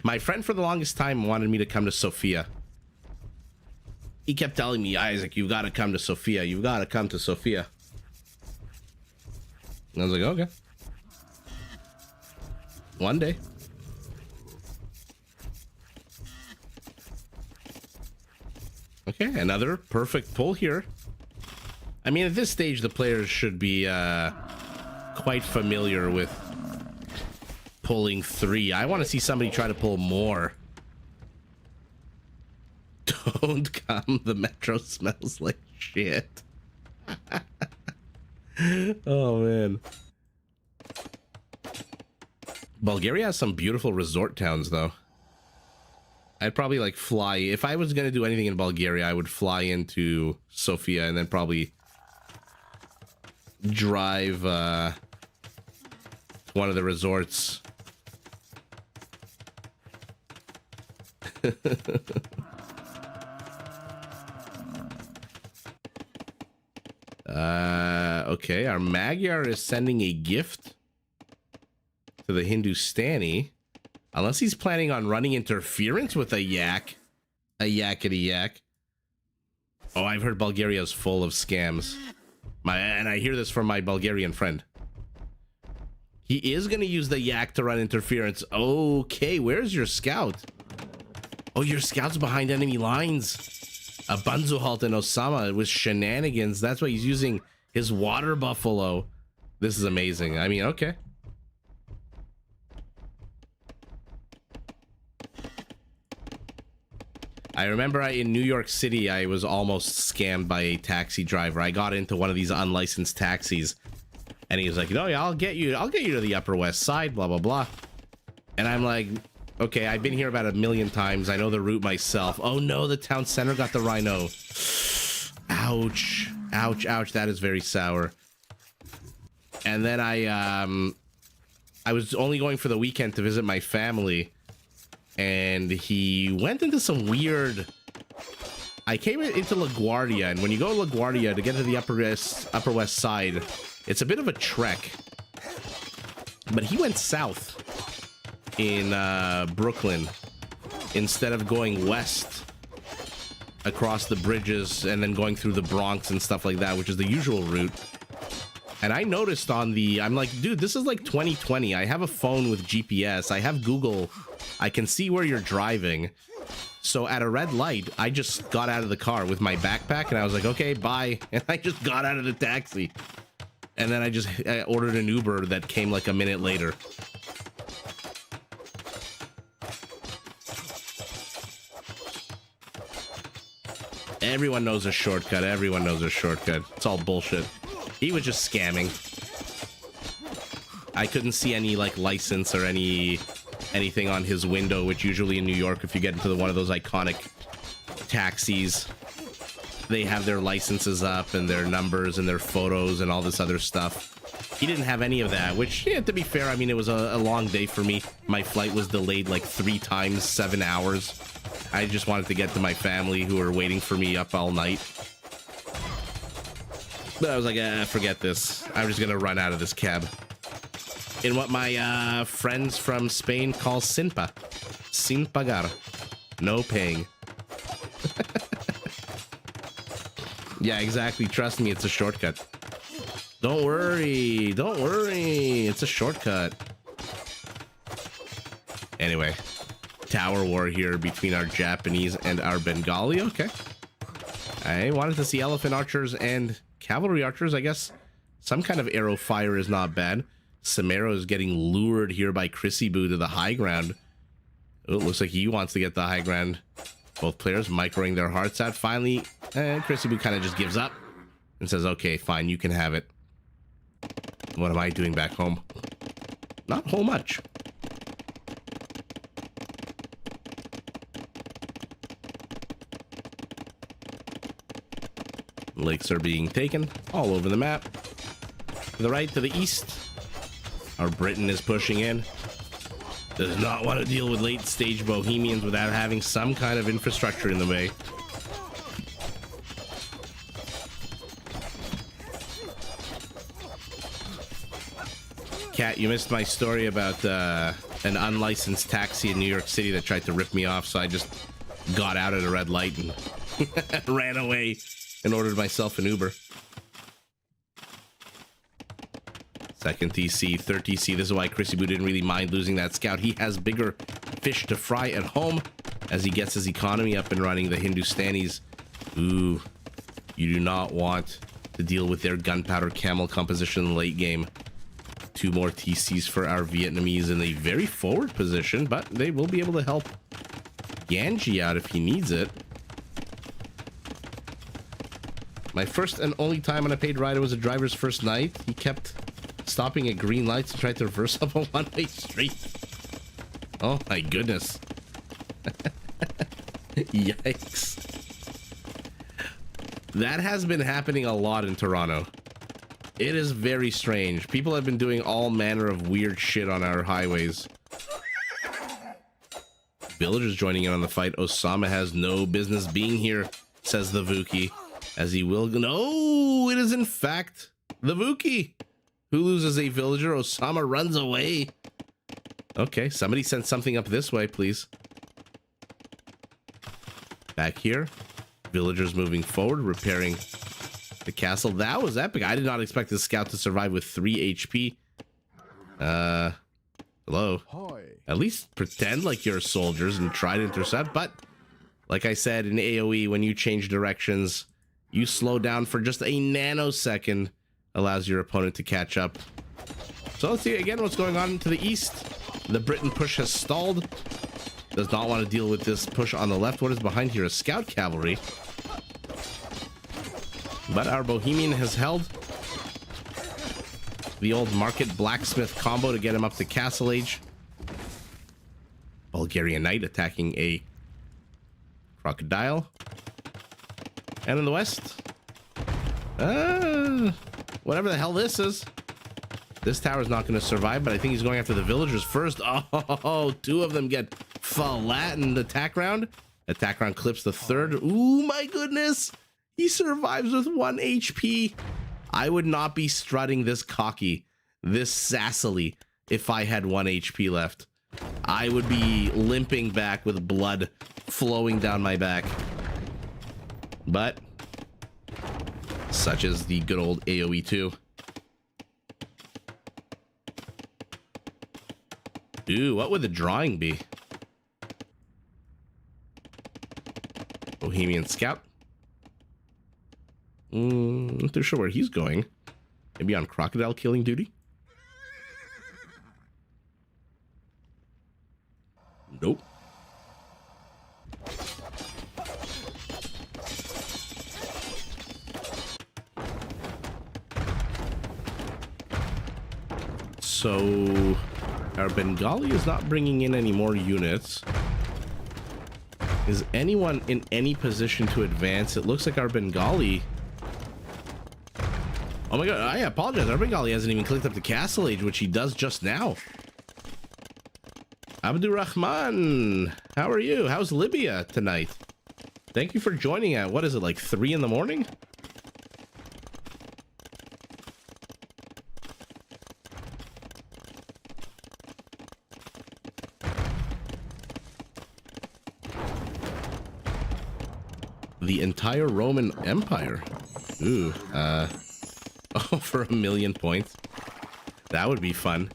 My friend for the longest time wanted me to come to Sofia. He kept telling me, Isaac, you've got to come to Sofia. You've got to come to Sofia. And I was like, okay. One day. Okay, another perfect pull here. I mean, at this stage, the players should be quite familiar with pulling 3. I want to see somebody try to pull more. Don't come, the metro smells like shit. Oh, man. Bulgaria has some beautiful resort towns, though. I'd probably, like, fly. If I was going to do anything in Bulgaria, I would fly into Sofia and then probably drive to one of the resorts. Okay, our Magyar is sending a gift to the Hindustani. Unless he's planning on running interference with a yak. A yakety yak. Oh, I've heard Bulgaria's full of scams. And I hear this from my Bulgarian friend. He is going to use the yak to run interference. Okay, where's your scout? Oh, your scout's behind enemy lines. A Banzuhalt and Osama with shenanigans. That's why he's using his water buffalo. This is amazing. I mean, okay. I remember in New York City, I was almost scammed by a taxi driver. I got into one of these unlicensed taxis, and he was like, "No, yeah, I'll get you to the Upper West Side, blah blah blah." And I'm like, "Okay, I've been here about 1,000,000 times. I know the route myself." Oh no, the town center got the rhino. Ouch, ouch, ouch. That is very sour. And then I was only going for the weekend to visit my family. And he went into some weird... I came into LaGuardia, and when you go to LaGuardia to get to the Upper West Side, it's a bit of a trek. But he went south in Brooklyn instead of going west across the bridges and then going through the Bronx and stuff like that, which is the usual route. And I noticed on the... I'm like, dude, this is like 2020. I have a phone with GPS. I have Google... I can see where you're driving. So at a red light, I just got out of the car with my backpack and I was like, okay, bye. And I just got out of the taxi. And then I ordered an Uber that came like a minute later. Everyone knows a shortcut. Everyone knows a shortcut. It's all bullshit. He was just scamming. I couldn't see any like license or anything on his window, which usually in New York, if you get into one of those iconic taxis, they have their licenses up and their numbers and their photos and all this other stuff. He didn't have any of that, which, yeah, to be fair, I mean, it was a long day for me. My flight was delayed like 3 times, 7 hours. I just wanted to get to my family who were waiting for me up all night. But I was like, forget this. I'm just gonna run out of this cab. In what my friends from Spain call Sinpa. Sin pagar. No paying. Yeah, exactly. Trust me, it's a shortcut. Don't worry. Don't worry. It's a shortcut. Anyway. Tower war here between our Japanese and our Bengali. Okay. I wanted to see elephant archers and cavalry archers. I guess some kind of arrow fire is not bad. Samero is getting lured here by Chrissy Boo to the high ground. Oh, it looks like he wants to get the high ground. Both players microing their hearts out. Finally, Chrissy Boo kind of just gives up and says, okay, fine, you can have it. What am I doing back home? Not whole much. Lakes are being taken all over the map. To the right, to the east, our Britain is pushing in. Does not want to deal with late stage Bohemians without having some kind of infrastructure in the way. Kat, you missed my story about an unlicensed taxi in New York City that tried to rip me off, so I just got out at a red light and ran away and ordered myself an Uber. Second TC, third TC. This is why Chrissy Boo didn't really mind losing that scout. He has bigger fish to fry at home as he gets his economy up and running. The Hindustanis, ooh, you do not want to deal with their gunpowder camel composition in the late game. 2 more TCs for our Vietnamese in a very forward position, but they will be able to help Yanji out if he needs it. My first and only time on a paid rider was a driver's first night. He kept stopping at green lights and tried to reverse up a one-way street. Oh my goodness. Yikes. That has been happening a lot in Toronto. It is very strange. People have been doing all manner of weird shit on our highways. Villagers joining in on the fight. Osama has no business being here, says the Vuki. As he will... No, it is in fact the Vuki who loses a villager. Osama runs away. Okay, somebody send something up this way, please. Back here. Villagers moving forward, repairing the castle. That was epic. I did not expect this scout to survive with 3 HP. Hello. Hi. At least pretend like you're soldiers and try to intercept. But like I said, in AoE, when you change directions, you slow down for just a nanosecond, allows your opponent to catch up. So let's see again what's going on to the east. The Britain push has stalled. Does not want to deal with this push on the left. What is behind here? A scout cavalry. But our Bohemian has held the old market blacksmith combo to get him up to castle age. Bulgarian knight attacking a crocodile. And in the west, whatever the hell this is. This tower is not going to survive, but I think he's going after the villagers first. Oh, 2 of them get flattened. Attack round. Attack round clips the third. Ooh, my goodness. He survives with 1 HP. I would not be strutting this cocky, this sassily, if I had 1 HP left. I would be limping back with blood flowing down my back. But such is the good old AoE 2. Ooh, what would the drawing be? Bohemian Scout. Not too sure where he's going. Maybe on crocodile killing duty? Nope. So our Bengali is not bringing in any more units. Is anyone in any position to advance? It looks like our Bengali... Oh my god, I apologize. Our Bengali hasn't even clicked up the castle age, which he does just now. Abdurrahman, how are you? How's Libya tonight? Thank you for joining at, what is it, like 3 in the morning? The entire Roman Empire. Ooh, oh, for 1,000,000 points. That would be fun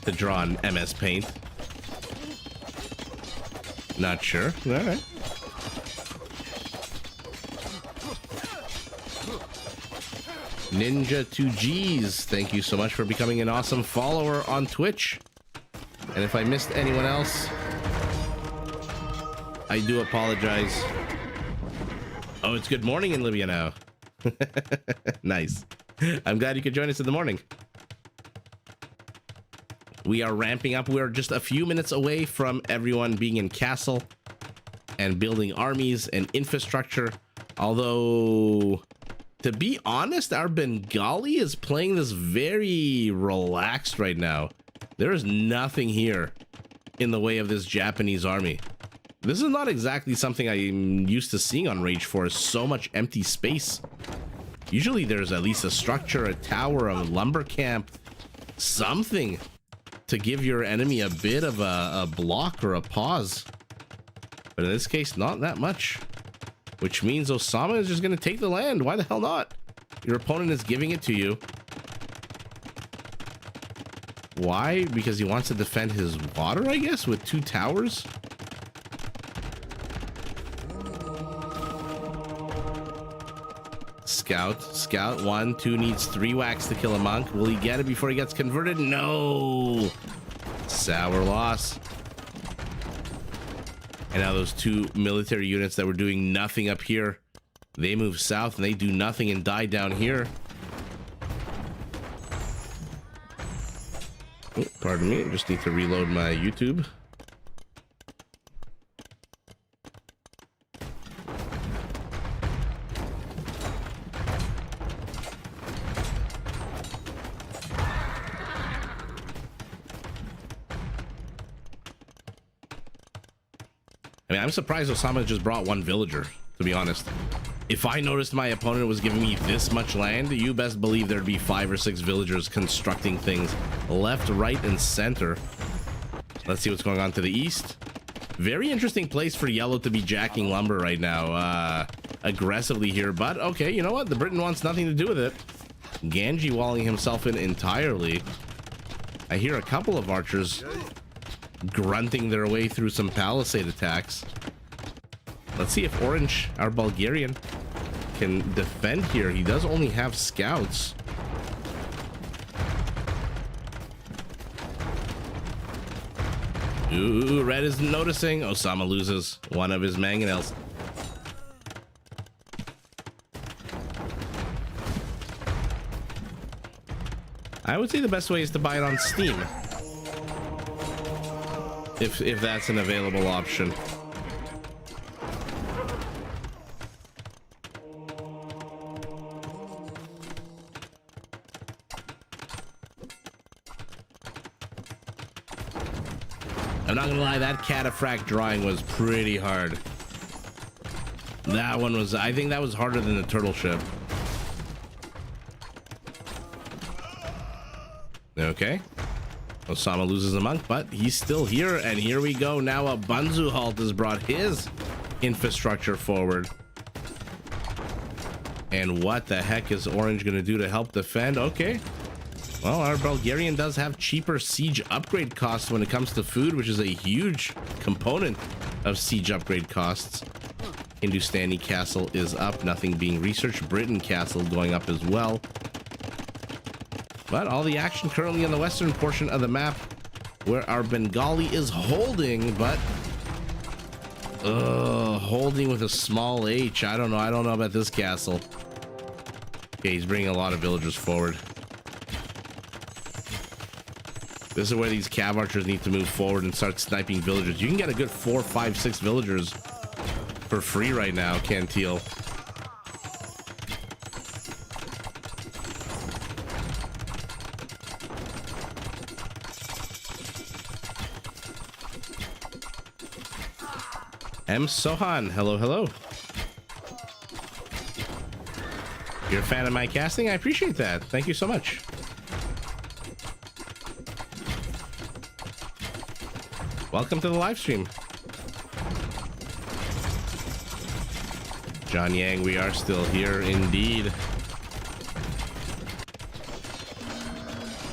to draw on MS Paint. Not sure. All right. Ninja2Gs, thank you so much for becoming an awesome follower on Twitch. And if I missed anyone else, I do apologize. Oh, it's good morning in Libya now. Nice. I'm glad you could join us in the morning. We are ramping up. We're just a few minutes away from everyone being in castle and building armies and infrastructure. Although, to be honest, our Bengali is playing this very relaxed right now. There is nothing here in the way of this Japanese army. This is not exactly something I'm used to seeing on Rage 4. So much empty space. Usually there's at least a structure, a tower, a lumber camp, something to give your enemy a bit of a block or a pause. But in this case, not that much. Which means Osama is just going to take the land. Why the hell not? Your opponent is giving it to you. Why? Because he wants to defend his water, I guess, with 2 towers? Scout 1, 2 needs 3 whacks to kill a monk. Will he get it before he gets converted? No. Sour loss. And now those 2 military units that were doing nothing up here, they move south and they do nothing and die down here. Oh, pardon me, I just need to reload my YouTube. I mean, I'm surprised Osama just brought 1 villager, to be honest. If I noticed my opponent was giving me this much land, you best believe there'd be 5 or 6 villagers constructing things left, right, and center. Let's see what's going on to the east. Very interesting place for yellow to be jacking lumber right now, aggressively here. But okay, you know what? The Briton wants nothing to do with it. Ganji walling himself in entirely. I hear a couple of archers grunting their way through some palisade attacks. Let's see if Orange, our Bulgarian, can defend here. He does only have scouts. Ooh, red is noticing. Osama loses one of his mangonels. I would say the best way is to buy it on Steam. If that's an available option. I'm not gonna lie, that cataphract drawing was pretty hard. That one was, I think that was harder than the turtle ship. Okay. Osama loses a monk, but he's still here, and here we go. Now a Banzu halt has brought his infrastructure forward. And what the heck is Orange gonna do to help defend? Okay. Well, our Bulgarian does have cheaper siege upgrade costs when it comes to food, which is a huge component of siege upgrade costs. Hindustani Castle is up, nothing being researched. Britain Castle going up as well. But all the action currently in the western portion of the map, where our Bengali is holding, but holding with a small H. I don't know about this castle. Okay, he's bringing a lot of villagers forward. This is where these cav archers need to move forward and start sniping villagers. You can get a good 4, 5, 6 villagers for free right now, Cantil. M. Sohan, hello, hello. You're a fan of my casting? I appreciate that. Thank you so much. Welcome to the live stream. John Yang, we are still here indeed.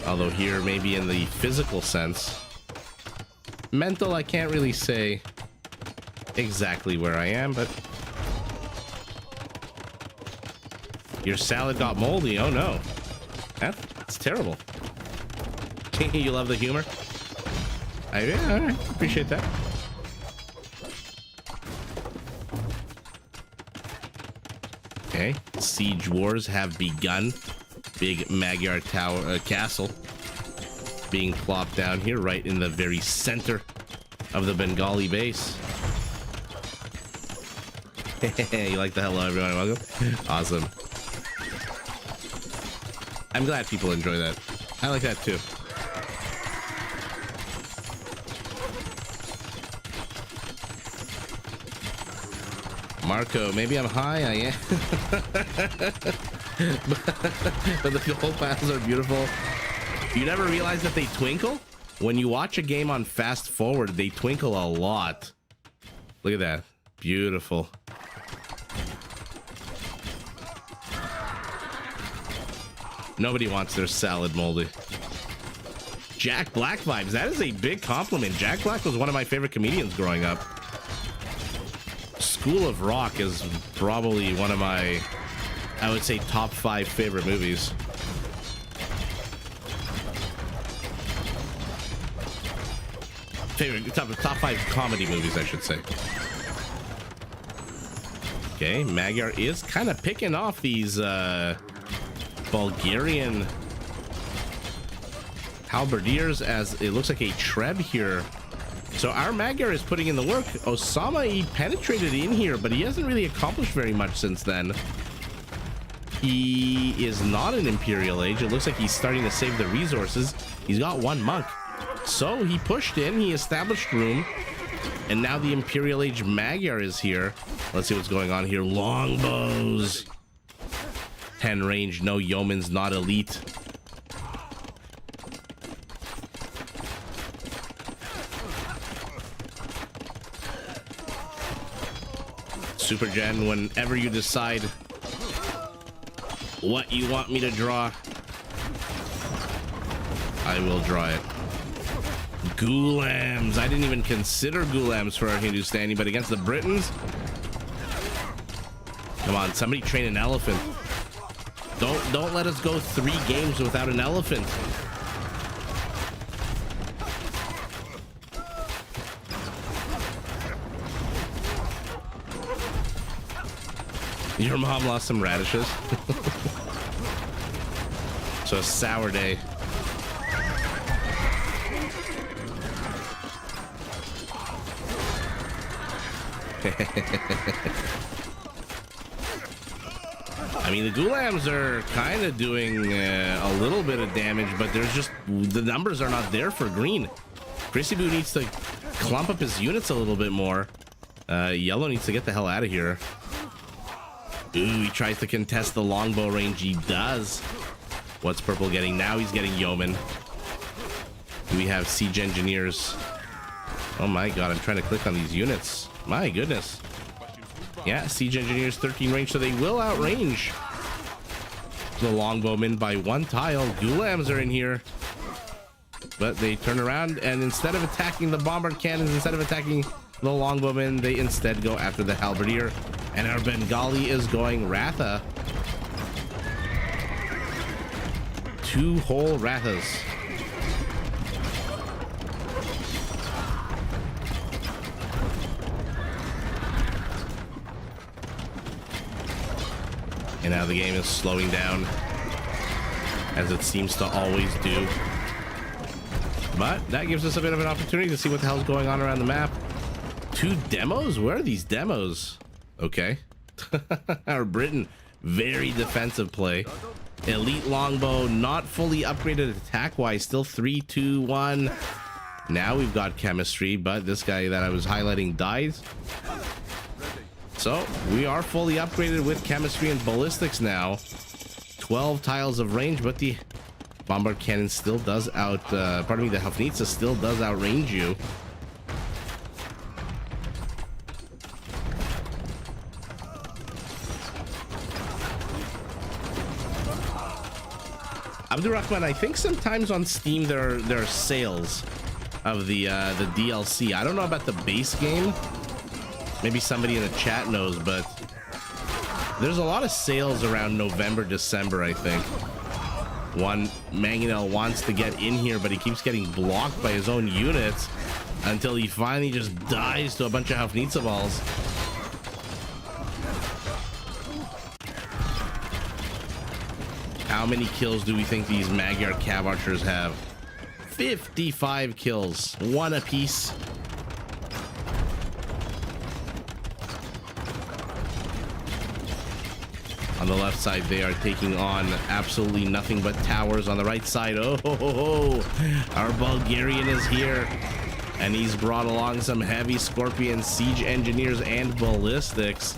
Although here maybe in the physical sense. Mental, I can't really say exactly where I am, but Your salad got moldy. Oh no. That's terrible. You love the humor? Yeah, all right. Appreciate that. Okay. Siege wars have begun. Big Magyar tower castle being plopped down here right in the very center of the Bengali base. You like the hello everyone, welcome. Awesome. I'm glad people enjoy that. I like that too. Marco, maybe I'm high, I am. but the gold paths are beautiful. You never realize that they twinkle? When you watch a game on fast forward, they twinkle a lot. Look at that. Beautiful. Nobody wants their salad moldy. Jack Black vibes. That is a big compliment. Jack Black was one of my favorite comedians growing up. School of Rock is probably one of my, I would say, top 5 favorite movies. Top 5 comedy movies, I should say. Okay, Magyar is kind of picking off these Bulgarian halberdiers, as it looks like a Treb here. So our Magyar is putting in the work. Osama, he penetrated in here, but he hasn't really accomplished very much since then. He is not an Imperial Age. It looks like he's starting to save the resources. He's got 1 monk. So he pushed in, he established room, and now the Imperial Age Magyar is here. Let's see what's going on here. Longbows. 10 range, no yeoman's, not elite. Super Gen, whenever you decide what you want me to draw, I will draw it. Ghulams. I didn't even consider Ghulams for our Hindustani, but against the Britons, come on, somebody train an elephant. Don't let us go 3 games without an elephant. Your mom lost some radishes. So a sour day. I mean, the Ghulams are kind of doing a little bit of damage, but there's just, the numbers are not there for green. Chrissy needs to clump up his units a little bit more. Yellow needs to get the hell out of here. Ooh, he tries to contest the longbow range. He does. What's purple getting? Now he's getting yeoman. We have siege engineers. Oh my god, I'm trying to click on these units. My goodness. Yeah, siege engineers 13 range, so they will outrange the longbowmen by 1 tile. Ghulams are in here, but they turn around, and instead of attacking the bombard cannons, instead of attacking the longbowmen, they instead go after the halberdier. And our Bengali is going Ratha. 2 whole Rathas. And now the game is slowing down, as it seems to always do. But that gives us a bit of an opportunity to see what the hell's going on around the map. 2 demos? Where are these demos? Okay. Our Britain, very defensive play. Elite longbow, not fully upgraded attack-wise, still 3, 2, 1. Now we've got chemistry, but this guy that I was highlighting dies. So we are fully upgraded with chemistry and ballistics now. 12 tiles of range, but the bombard cannon still does the Hafnitsa still does outrange you. Abdurrahman, I think sometimes on Steam there are sales of the DLC. I don't know about the base game. Maybe somebody in the chat knows, but There's a lot of sales around November, December, I think. One Mangonel wants to get in here, but he keeps getting blocked by his own units until he finally just dies to a bunch of Hafnitsa balls. How many kills do we think these Magyar Cav Archers have? 55 kills, one apiece. On the left side, they are taking on absolutely nothing but towers. On the right side, oh, ho, ho, ho. Our Bulgarian is here, and he's brought along some heavy Scorpion siege engineers and ballistics.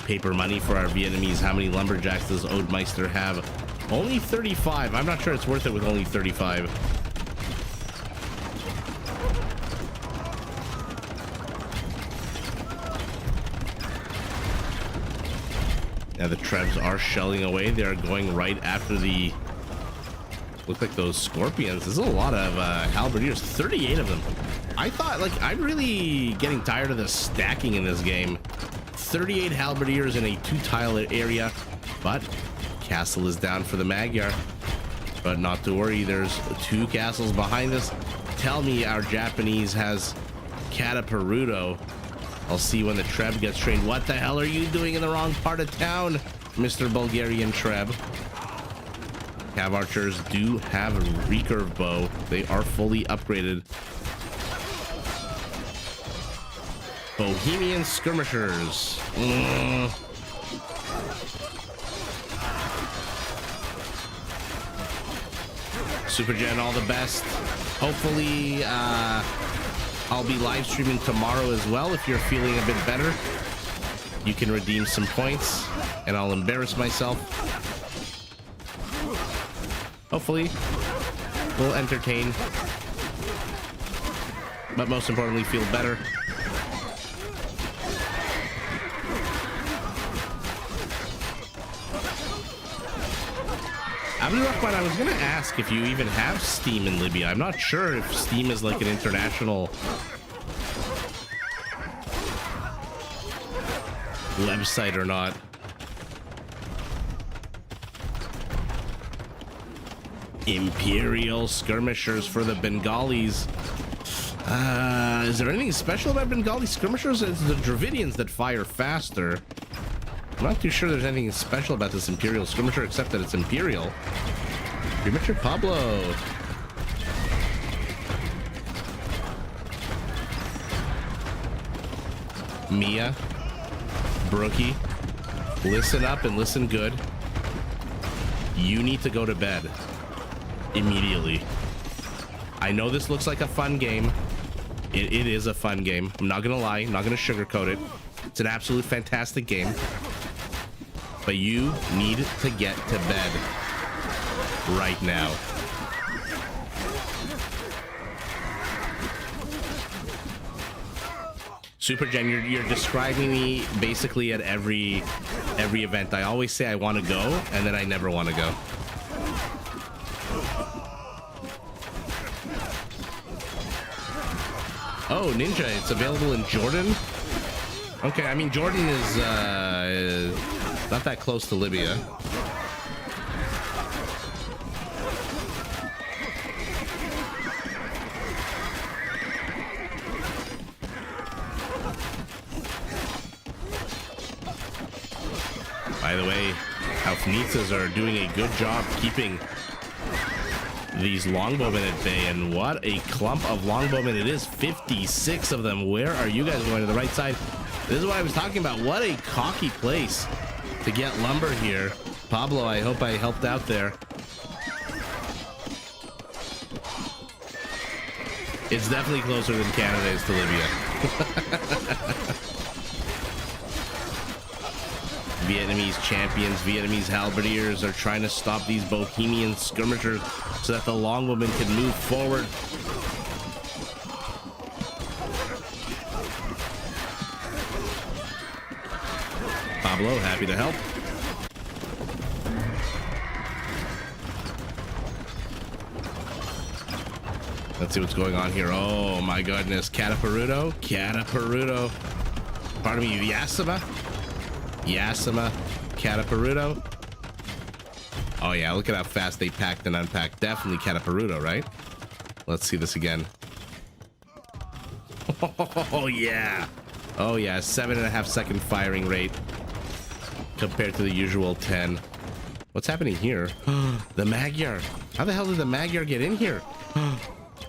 Paper money for our Vietnamese. How many lumberjacks does Odemeister have? Only 35. I'm not sure it's worth it with only 35. Now the Trebs are shelling away. They are going right after the... Look like those Scorpions. There's a lot of halberdiers. 38 of them. I thought, like, I'm really getting tired of the stacking in this game. 38 halberdiers in a 2-tile area, but castle is down for the Magyar. But not to worry, there's 2 castles behind us. Tell me our Japanese has Cataperuto. I'll see when the Treb gets trained. What the hell are you doing in the wrong part of town, Mr. Bulgarian Treb? Cav Archers do have a recurve bow. They are fully upgraded. Bohemian skirmishers. Super Gen, all the best. Hopefully, I'll be live streaming tomorrow as well. If you're feeling a bit better, you can redeem some points, and I'll embarrass myself. Hopefully, we'll entertain, but most importantly, feel better. Abdurrahman, I was gonna ask if you even have Steam in Libya. I'm not sure if Steam is like an international website or not. Imperial skirmishers for the Bengalis. Is there anything special about Bengali skirmishers? It's the Dravidians that fire faster. I'm not too sure there's anything special about this Imperial skirmisher except that it's Imperial. Premature Pablo. Mia. Brookie. Listen up and listen good. You need to go to bed. Immediately. I know this looks like a fun game. It is a fun game. I'm not gonna lie. I'm not gonna sugarcoat it. It's an absolute fantastic game. But you need to get to bed right now. Super Gen, you're describing me basically at every event. I always say I want to go, and then I never want to go. Oh, Ninja, it's available in Jordan? Okay, I mean, Jordan is not that close to Libya. By the way, Hafnitsas are doing a good job keeping these longbowmen at bay, and what a clump of longbowmen it is. 56 of them. Where are you guys going? To the right side? This is what I was talking about. What a cocky place to get lumber here. Pablo, I hope I helped out there. It's definitely closer than Canada is to Libya. Vietnamese champions, Vietnamese halberdiers are trying to stop these Bohemian skirmishers so that the longbowmen can move forward. Pablo, happy to help. Let's see what's going on here. Oh my goodness, Cataperuto. Pardon me, Vyasava. Yasima, Cataparuto. Oh yeah, look at how fast they packed and unpacked. Definitely Cataparuto, right? Let's see this again. Oh yeah. Oh yeah, 7.5 second firing rate compared to the usual 10. What's happening here? The Magyar. How the hell did the Magyar get in here?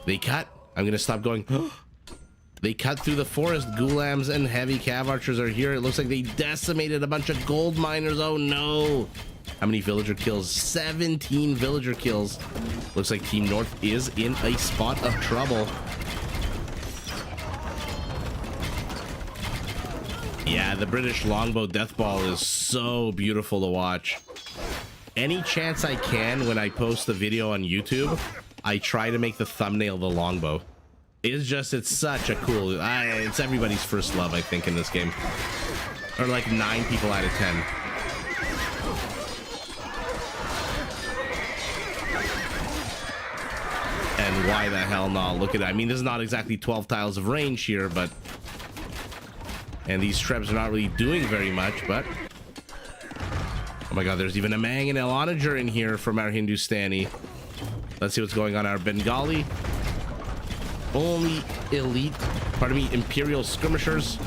They cut. I'm gonna stop going. They cut through the forest. Gulams and heavy cav archers are here. It looks like they decimated a bunch of gold miners. Oh no. How many villager kills? 17 villager kills. Looks like Team North is in a spot of trouble. Yeah, the British longbow death ball is so beautiful to watch. Any chance I can when I post the video on YouTube, I try to make the thumbnail the longbow. It's such a cool, it's everybody's first love, I think, in this game. Or like 9 people out of 10. And why the hell not? Look at that. I mean, this is not exactly 12 tiles of range here, but... And these Trebs are not really doing very much, but... Oh my god, there's even a Mang and El Onager in here from our Hindustani. Let's see what's going on. Our Bengali. Only elite, pardon me, Imperial skirmishers.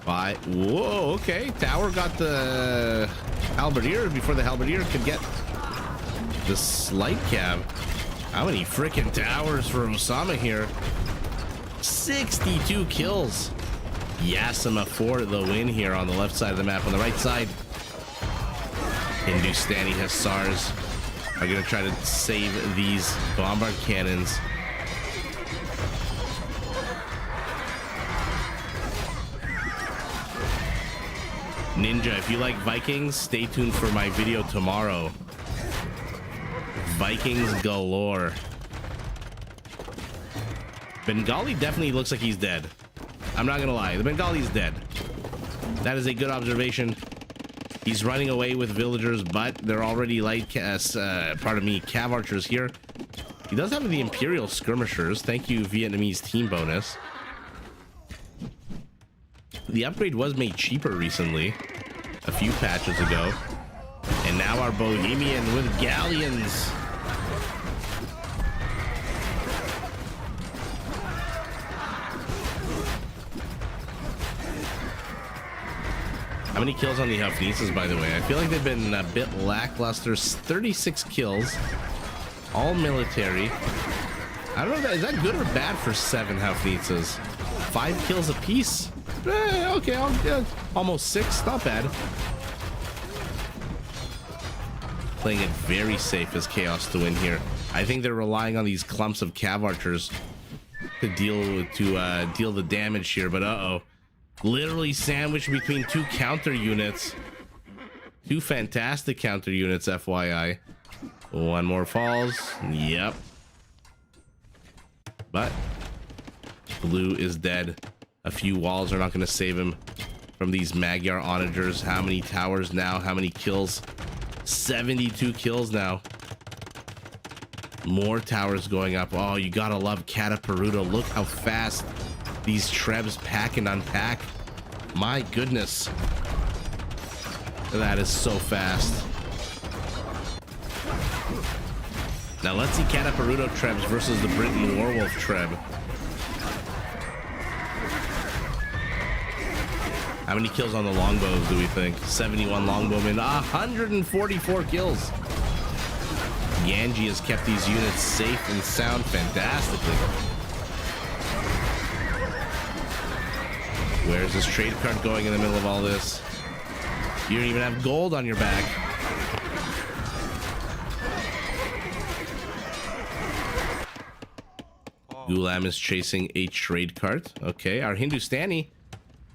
Whoa, okay. Tower got the halberdier before the halberdier could get the slight cab. How many freaking towers for Osama here? 62 kills. Yasima for the win here on the left side of the map. On the right side, Hindustani Hussars are going to try to save these bombard cannons. Ninja, if you like Vikings, stay tuned for my video tomorrow. Vikings galore. Bengali definitely looks like he's dead. I'm not gonna lie, the Bengali's dead. That is a good observation. He's running away with villagers, but they're already light cav archers here. He does have the Imperial skirmishers. Thank you, Vietnamese team bonus. The upgrade was made cheaper recently, a few patches ago. And now our Bohemian with galleons. How many kills on the Hafnitzes, by the way? I feel like they've been a bit lackluster. 36 kills, all military. I don't know, is that good or bad for 7 Hafnitzes? 5 kills apiece? Okay, almost 6, not bad. Playing it very safe as Chaos to win here. I think they're relying on these clumps of cav archers to deal the damage here, but literally sandwiched between 2 counter units. 2 fantastic counter units, FYI. One more falls. Yep. But blue is dead. A few walls are not going to save him from these Magyar onagers. How many towers now? How many kills? 72 kills now. More towers going up. Oh, you gotta love Cataparuto. Look how fast these Trebs pack and unpack. My goodness. That is so fast. Now let's see Cataparuto Trebs versus the Britain Warwolf Treb. How many kills on the longbows do we think? 71 longbowmen, 144 kills. Yanji has kept these units safe and sound fantastically. Where's this trade cart going in the middle of all this? You don't even have gold on your back. Gulam is chasing a trade cart. Okay, our Hindustani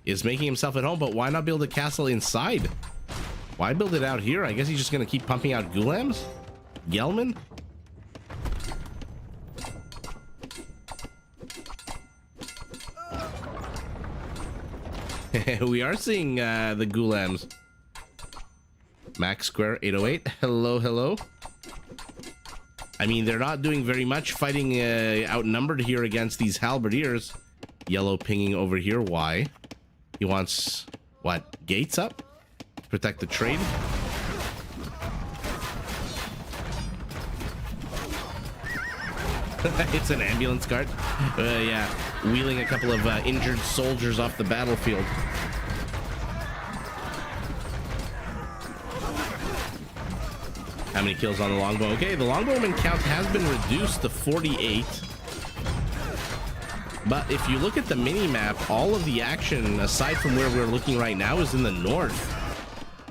is making himself at home, but why not build a castle inside? Why build it out here? I guess he's just gonna keep pumping out Gulams? Gelman? We are seeing the Gulams. Max Square 808. Hello, hello. I mean, they're not doing very much fighting outnumbered here against these halberdiers. Yellow pinging over here. Why? He wants, what, gates up? Protect the trade? It's an ambulance cart. Yeah, wheeling a couple of injured soldiers off the battlefield. How many kills on the longbow? Okay, the longbowman count has been reduced to 48. But if you look at the mini-map, all of the action, aside from where we're looking right now, is in the north.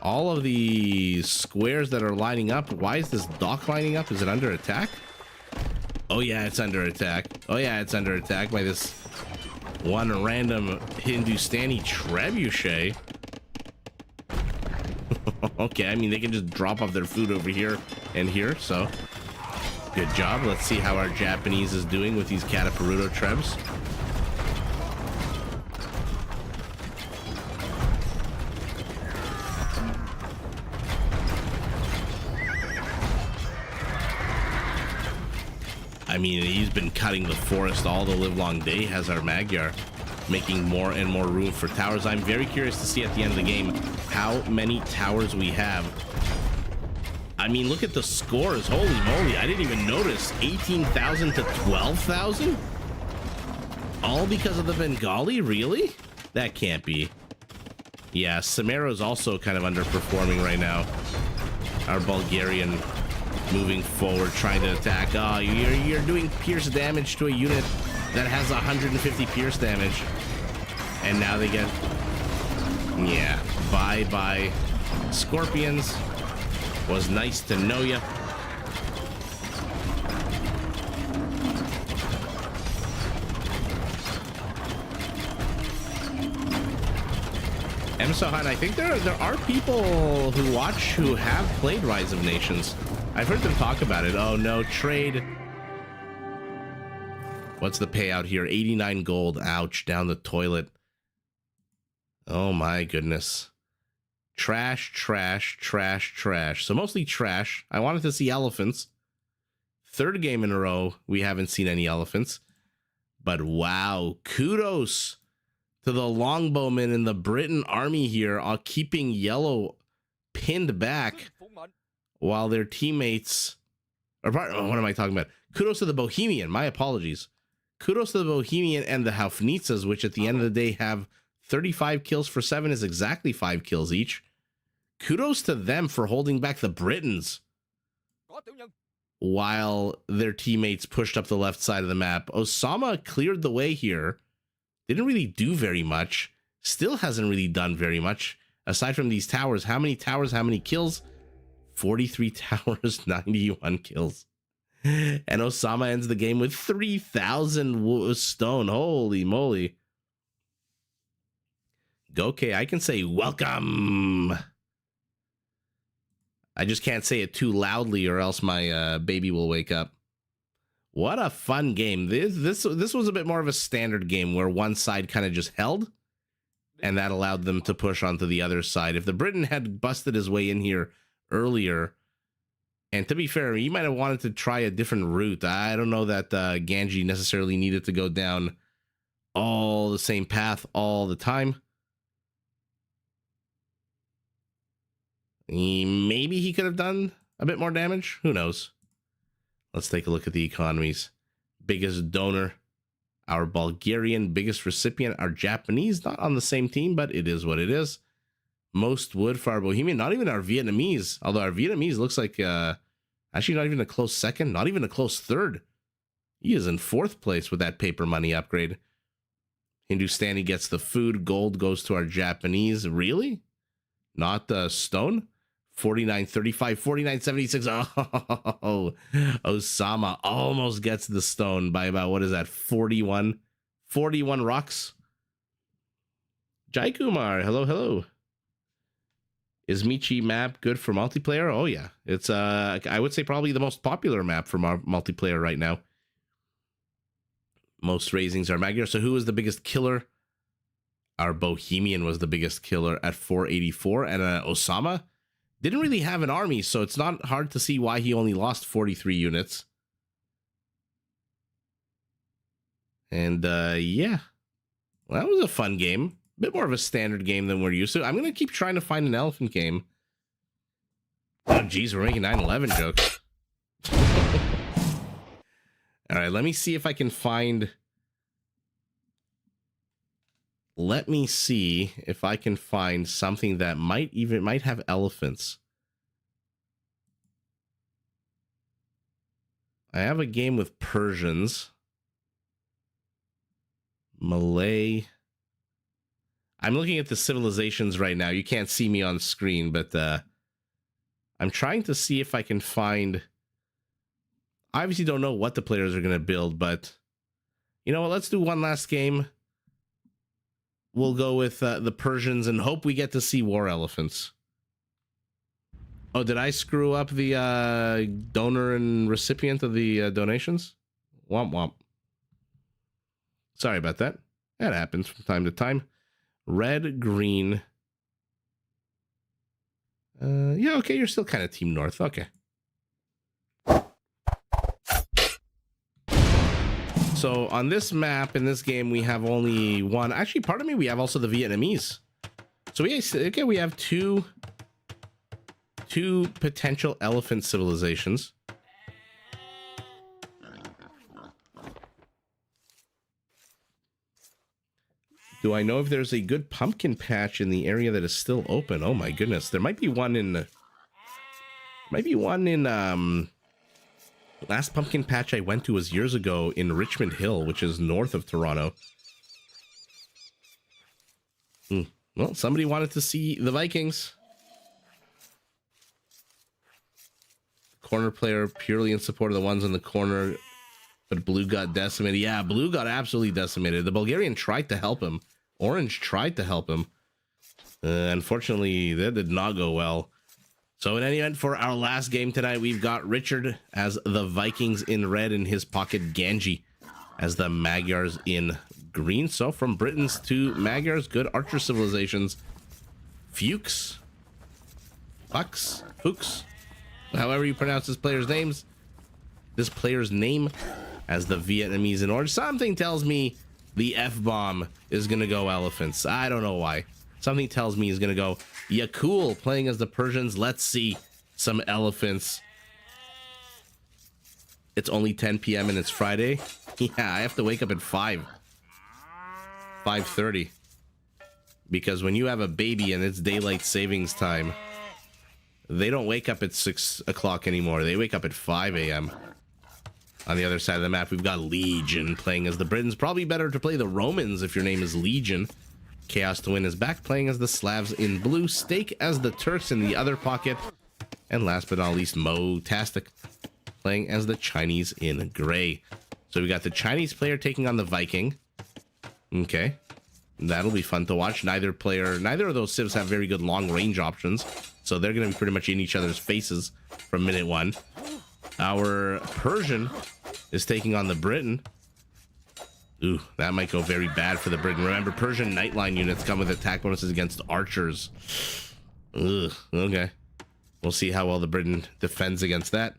All of the squares that are lining up. Why is this dock lining up? Is it under attack? Oh yeah, it's under attack. Oh yeah, it's under attack by this one random Hindustani trebuchet. Okay, I mean, they can just drop off their food over here and here, so good job. Let's see how our Japanese is doing with these Cataparuto trebs. I mean, he's been cutting the forest all the livelong day, has our Magyar, making more and more room for towers. I'm very curious to see at the end of the game how many towers we have. I mean, look at the scores. Holy moly, I didn't even notice. 18,000 to 12,000? All because of the Bengali? Really? That can't be. Yeah, Semero's also kind of underperforming right now. Our Bulgarian moving forward, trying to attack. Oh, you're doing pierce damage to a unit that has 150 pierce damage. And now they get... Yeah, bye-bye. Scorpions. Was nice to know ya. Sohan, I think there are people who watch who have played Rise of Nations. I've heard them talk about it. Oh no, trade. What's the payout here? 89 gold. Ouch, down the toilet. Oh my goodness. Trash, trash, trash, trash. So mostly trash. I wanted to see elephants. Third game in a row, we haven't seen any elephants. But wow, kudos to the longbowmen in the Britain army here, keeping yellow pinned back while their teammates... what am I talking about? Kudos to the Bohemian. My apologies. Kudos to the Bohemian and the Haufnitzas, which at the end of the day have 35 kills for 7 is exactly 5 kills each. Kudos to them for holding back the Britons while their teammates pushed up the left side of the map. Osama cleared the way here. Didn't really do very much. Still hasn't really done very much. Aside from these towers, how many towers, how many kills? 43 towers, 91 kills. And Osama ends the game with 3,000 stone. Holy moly. Goke, I can say welcome. I just can't say it too loudly or else my baby will wake up. What a fun game. This was a bit more of a standard game where one side kind of just held, and that allowed them to push onto the other side. If the Briton had busted his way in here earlier, and to be fair, he might have wanted to try a different route. I don't know that Ganji necessarily needed to go down all the same path all the time. Maybe he could have done a bit more damage. Who knows? Let's take a look at the economies. Biggest donor, our Bulgarian. Biggest recipient, our Japanese. Not on the same team, but it is what it is. Most wood for our Bohemian. Not even our Vietnamese. Although our Vietnamese looks like actually not even a close second. Not even a close third. He is in 4th place with that paper money upgrade. Hindustani gets the food. Gold goes to our Japanese. Really? Not the stone? 49.35, 49.76. Oh, Osama almost gets the stone by about, what is that, 41 rocks. Jai Kumar, hello. Is Michi map good for multiplayer? Oh yeah, it's I would say probably the most popular map for multiplayer right now. Most raisings are Magyar. So who is the biggest killer? Our Bohemian was the biggest killer at 484, and Osama didn't really have an army, so it's not hard to see why he only lost 43 units. And yeah, Well, that was a fun game. A bit more of a standard game than we're used to. I'm going to keep trying to find an elephant game. Oh, geez, we're making 9/11 jokes. All right, let me see if I can find... Let me see if I can find something that might have elephants. I have a game with Persians. Malay. I'm looking at the civilizations right now. You can't see me on screen, but I'm trying to see if I can find... I obviously don't know what the players are going to build, but you know what? Let's do one last game. We'll go with the Persians and hope we get to see war elephants. Oh, did I screw up the donor and recipient of the donations? Womp womp. Sorry about that. That happens from time to time. Red, green. Yeah, okay, you're still kind of Team North. Okay. So on this map, in this game, we have only one. Actually, pardon me, we have also the Vietnamese. So we have two potential elephant civilizations. Do I know if there's a good pumpkin patch in the area that is still open? Oh my goodness, there might be one in. Last pumpkin patch I went to was years ago in Richmond Hill, which is north of Toronto. Well, somebody wanted to see the Vikings. Corner player purely in support of the ones in the corner, but blue got decimated. Yeah, blue got absolutely decimated. The Bulgarian tried to help him. Orange tried to help him. Unfortunately, that did not go well. So in any event, for our last game tonight, we've got Richard as the Vikings in red, in his pocket Ganji as the Magyars in green. So from Britons to Magyars, good archer civilizations. Fuchs, Fuchs, Fuchs, however you pronounce this player's names. This player's name as the Vietnamese in orange. Something tells me the F-bomb is going to go elephants. I don't know why. Something tells me he's going to go, yeah, cool, playing as the Persians. Let's see some elephants. It's only 10 p.m. and it's Friday. Yeah, I have to wake up at 5:30. Because when you have a baby and it's daylight savings time, they don't wake up at 6 o'clock anymore. They wake up at 5 a.m. On the other side of the map, we've got Legion playing as the Britons. Probably better to play the Romans if your name is Legion. Chaos to Win is back, playing as the Slavs in blue. Steak as the Turks in the other pocket. And last but not least, Mo-tastic playing as the Chinese in gray. So we got the Chinese player taking on the Viking. Okay. That'll be fun to watch. Neither of those civs have very good long range options. So they're going to be pretty much in each other's faces from minute one. Our Persian is taking on the Briton. Ooh, that might go very bad for the Briton. Remember, Persian Nightline units come with attack bonuses against archers. Ugh, okay. We'll see how well the Briton defends against that.